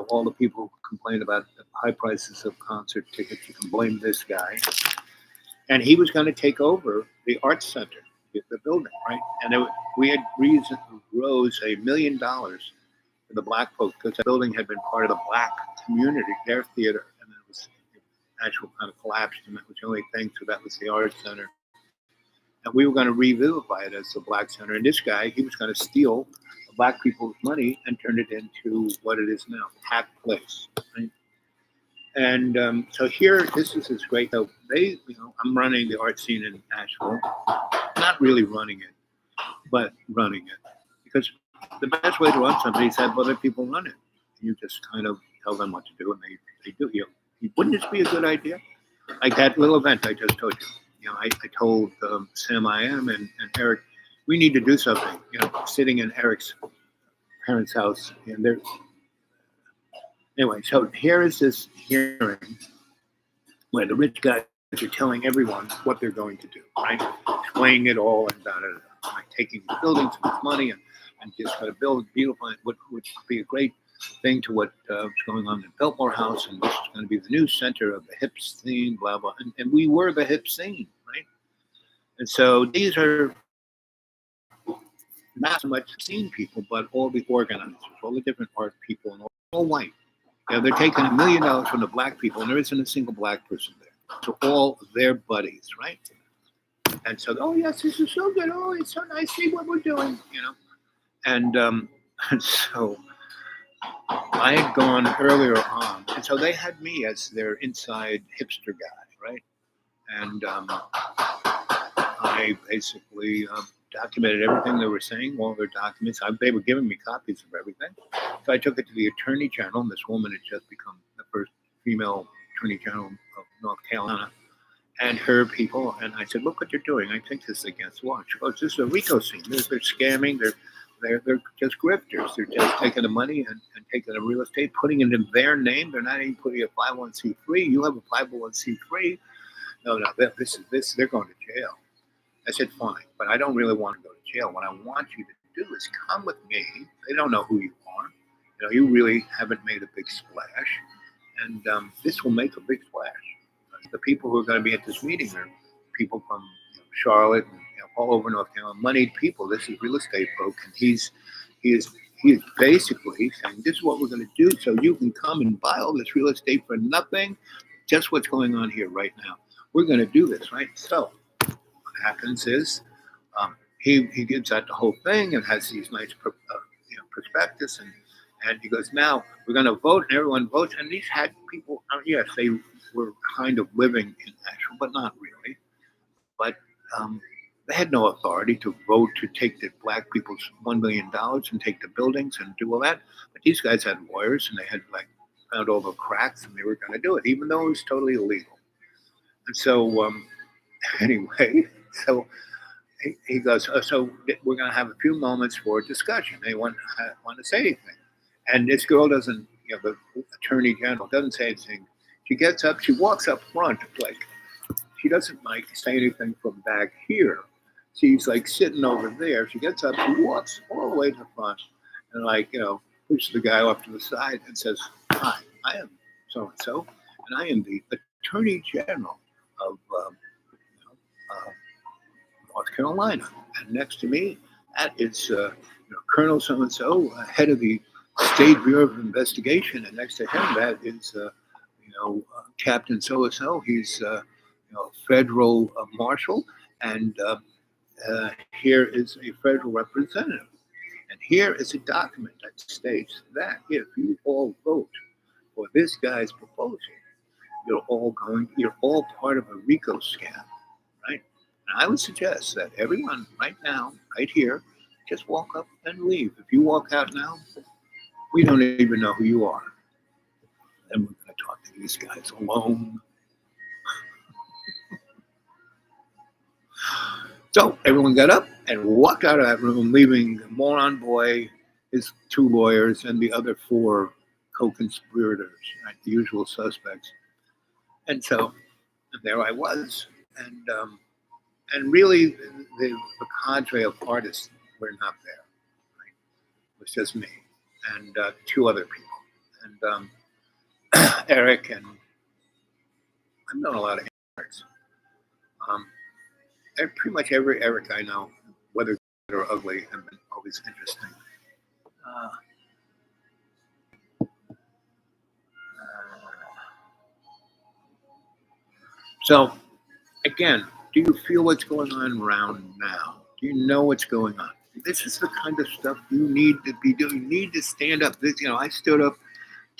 All the people who complain about the high prices of concert tickets, you can blame this guy. And he was going to take over the Arts Center, the building, right? And we had rose $1 million for the Black folks because the building had been part of the Black community, their theater, and it was actually kind of collapsed, and that was the only thing. So that was the Arts Center. And we were going to revivify it as the Black Center. And this guy, he was going to steal the Black people's money and turn it into what it is now, Hat Place. Right? And so here, this is great. So I'm running the art scene in Asheville, not really running it, but running it. Because the best way to run something is have other people run it. You just kind of tell them what to do, and they do. Wouldn't this be a good idea? Like that little event I just told you. I told Sam I am and Eric, we need to do something. Sitting in Eric's parents' house, and they're anyway. So here is this hearing where the rich guys are telling everyone what they're going to do, right? Explaining it all and like taking the buildings and this money and just going to build beautiful, which would be a great thing to what's going on in Biltmore House, and this is going to be the new center of the hip scene, blah blah. And we were the hip scene, right? And so these are not so much scene people, but all the organizers, all the different art people, and all white. They're taking $1 million from the black people, and there isn't a single black person there. So all their buddies, right? And so, oh yes, this is so good. Oh, it's so nice. See what we're doing. And and so I had gone earlier on, and so they had me as their inside hipster guy, right? And I basically documented everything they were saying, all their documents. They were giving me copies of everything. So I took it to the Attorney General, and this woman had just become the first female Attorney General of North Carolina, and her people. And I said, look what they're doing. I think this is against the law. She goes, this is a RICO scene. They're scamming. They're just grifters. They're just taking the money and taking the real estate, putting it in their name. They're not even putting a 501c3. You have a 501c3. No, this. They're going to jail. I said, fine, but I don't really want to go to jail. What I want you to do is come with me. They don't know who you are. You really haven't made a big splash. And this will make a big splash. The people who are going to be at this meeting are people from Charlotte and all over North Carolina, moneyed people. This is real estate folk. And he is basically saying, this is what we're going to do so you can come and buy all this real estate for nothing. Just what's going on here right now. We're going to do this, right? So happens is he gives out the whole thing and has these nice prospectus and he goes, now we're going to vote, and everyone votes, and these had people, yes, they were kind of living in Asheville, but not really, but they had no authority to vote to take the black people's $1 million and take the buildings and do all that, but these guys had lawyers and they had found all the cracks and they were going to do it, even though it was totally illegal. And so anyway, so he goes, so we're going to have a few moments for discussion. They want to say anything. And this girl doesn't, the Attorney General doesn't say anything. She gets up, she walks up front, she doesn't say anything from back here. She's sitting over there. She gets up, she walks all the way to the front and pushes the guy off to the side and says, hi, I am so-and-so, and I am the Attorney General of North Carolina. And next to me, that is Colonel so-and-so, head of the State Bureau of Investigation. And next to him, that is, Captain so-and-so. He's, federal marshal. And here is a federal representative. And here is a document that states that if you all vote for this guy's proposal, you're all part of a RICO scam, right? And I would suggest that everyone right now, right here, just walk up and leave. If you walk out now, we don't even know who you are. Then we're going to talk to these guys alone. So everyone got up and walked out of that room, leaving the moron boy, his 2 lawyers, and the other 4 co-conspirators, right, the usual suspects. And so there I was. And really, the cadre of artists were not there. Right? It was just me and 2 other people. And Eric, and I've known a lot of Erics. Pretty much every Eric I know, whether good or ugly, have been always interesting. So, again, do you feel what's going on around now? Do you know what's going on? This is the kind of stuff you need to be doing. You need to stand up. I stood up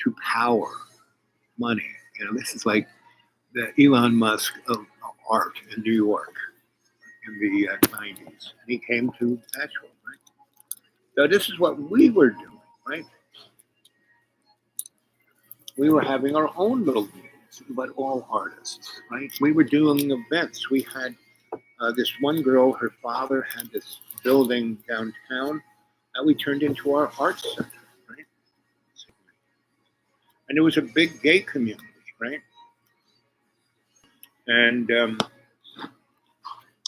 to power, money. this is like the Elon Musk of art in New York in the 90s. And he came to Nashville, right? So this is what we were doing, right? We were having our own little meetings, but all artists, right? We were doing events. We had this one girl, her father had this building downtown that we turned into our arts center, right? And it was a big gay community, right? And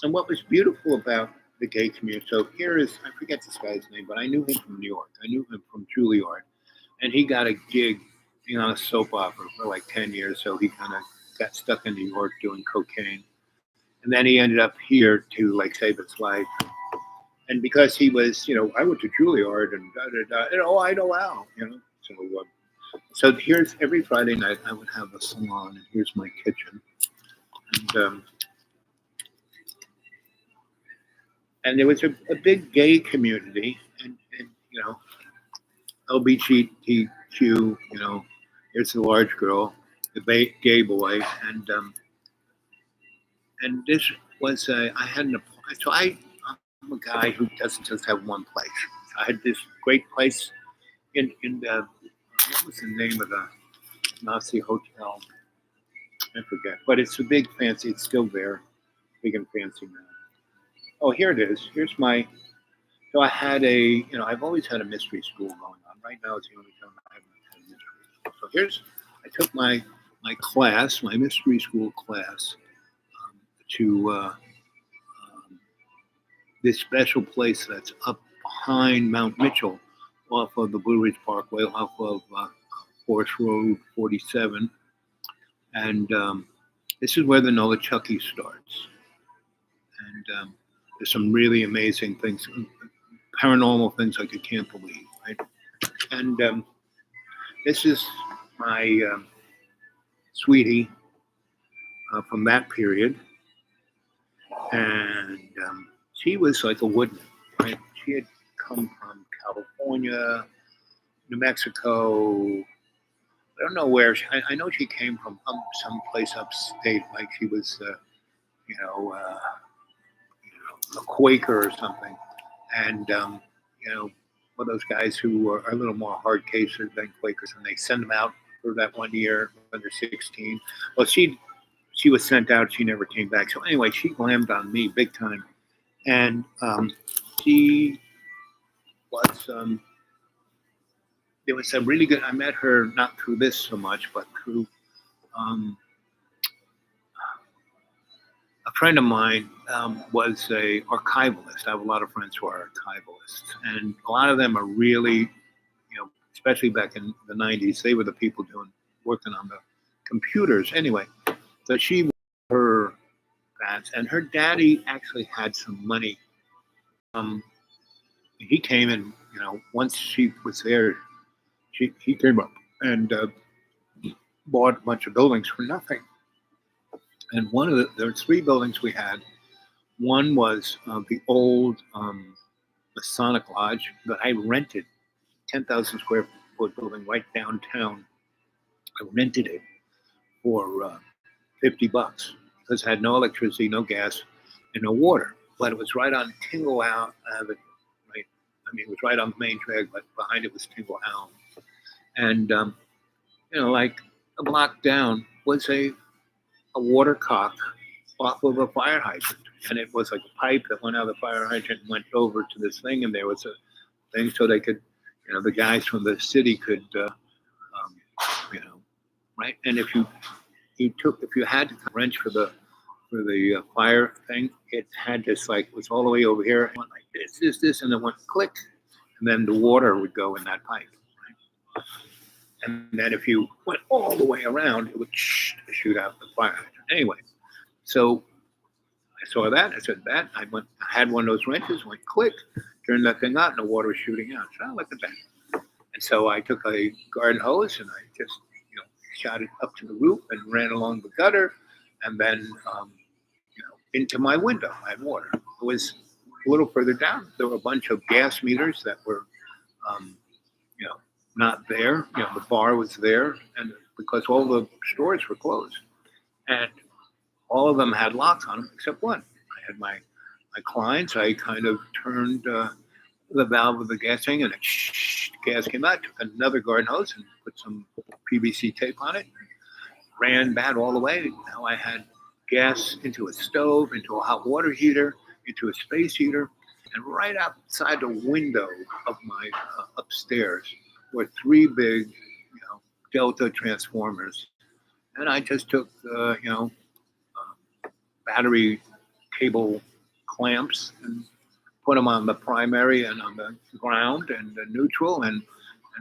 what was beautiful about the gay community, so here is, I forget this guy's name, but I knew him from New York. I knew him from Juilliard. And he got a gig being on a soap opera for like 10 years. So he kind of got stuck in New York doing cocaine. And then he ended up here to like save his life. And because he was, I went to Juilliard and I know Al, So here's every Friday night I would have a salon, and here's my kitchen. And there was a big gay community, and LGBTQ, there's the large girl, the gay boy, and this was I had an appointment. So I'm a guy who doesn't just have one place. I had this great place in the what was the name of the Nazi hotel? I forget, but it's a big fancy. It's still there, big and fancy now. Oh, here it is. Here's my. So I had I've always had a mystery school going on. Right now, it's the only time I haven't had a mystery school. So I took my class, my mystery school class, to this special place that's up behind Mount Mitchell, off of the Blue Ridge Parkway, off of Forest Road 47, and this is where the Nolichucky starts. And there's some really amazing things, paranormal things like you can't believe, right? And this is my sweetie from that period, and she was like a woodman, right? She had come from California, New Mexico. I don't know where. I know she came from some place upstate, like she was, a Quaker or something, and one of those guys who are a little more hard cases than Quakers, and they send them out for that 1 year when they're 16. Well, she was sent out. She never came back. So anyway, she glammed on me big time, and she was. There was a really good. I met her not through this so much, but through a friend of mine was a archivalist. I have a lot of friends who are archivalists, and a lot of them are really, especially back in the '90s, they were the people working on the computers. Anyway, so she was her that, and her daddy actually had some money. He came and once she was there, he came up and bought a bunch of buildings for nothing. And there were 3 buildings we had. One was the old Masonic Lodge that I rented, 10,000 square foot building right downtown. I rented it for $50 because it had no electricity, no gas, and no water. But it was right on Tingle Avenue, right? I mean, it was right on the main drag, but behind it was Tingle Avenue. And like a block down was a water cock off of a fire hydrant, and it was like a pipe that went out of the fire hydrant and went over to this thing, and there was a thing so they could, the guys from the city could, right. And if you had to wrench for the fire thing, it had this it was all the way over here, it went like this, and then went click, and then the water would go in that pipe. Right? And then if you went all the way around, it would shoot out the fire hydrant. Anyway, so I saw that. I said that. I had one of those wrenches, went click, turned that thing out, and the water was shooting out. So I looked at that. And so I took a garden hose and I just, shot it up to the roof and ran along the gutter, and then, into my window. I had water. It was a little further down. There were a bunch of gas meters that were, not there. The bar was there, and because all the stores were closed, and all of them had locks on them except one. I had my clients. I kind of turned the valve of the gas tank, and gas came out. Took another garden hose and put some PVC tape on it. Ran that all the way. Now I had gas into a stove, into a hot water heater, into a space heater, and right outside the window of my upstairs were three big, Delta transformers. And I just took, battery cable clamps and put them on the primary and on the ground and the neutral, and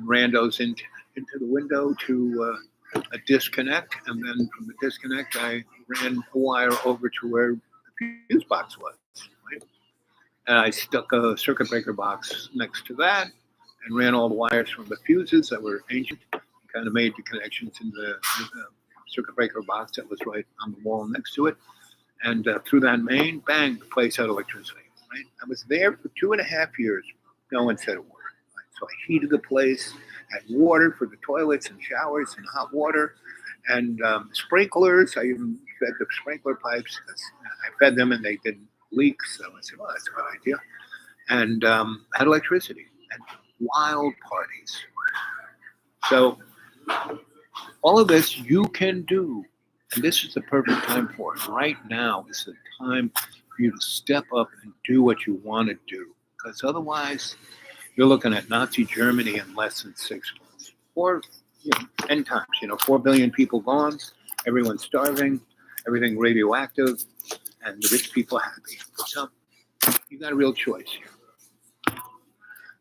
ran those into the window to a disconnect, and then from the disconnect I ran a wire over to where the fuse box was, right? And I stuck a circuit breaker box next to that and ran all the wires from the fuses that were ancient, kind of made the connections in the circuit breaker box that was right on the wall next to it, and through that main, bang, the place had electricity. Right? I was there for 2.5 years. No one said a word. Right? So I heated the place, had water for the toilets and showers and hot water, and sprinklers. I even fed the sprinkler pipes. I fed them and they didn't leak. So I said, well, that's a good idea. And had electricity and wild parties. So all of this you can do. And this is the perfect time for it. Right now is the time for you to step up and do what you want to do. Because otherwise, you're looking at Nazi Germany in less than 6 months. Or 10 times. 4 billion people gone, everyone's starving, everything radioactive, and the rich people happy. So you got a real choice here.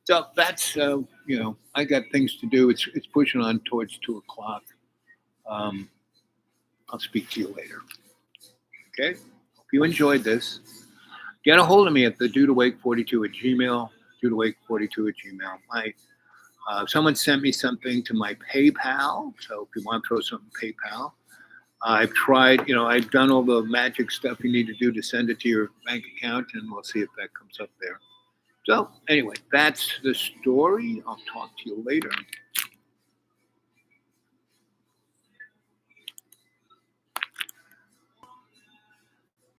So that's, I got things to do. It's pushing on towards 2 o'clock. I'll speak to you later. Okay? Hope you enjoyed this. Get a hold of me at the dudewake42 at Gmail, dudewake42 at Gmail. Someone sent me something to my PayPal, so if you want to throw something PayPal. I've tried, I've done all the magic stuff you need to do to send it to your bank account, and we'll see if that comes up there. So anyway, that's the story. I'll talk to you later.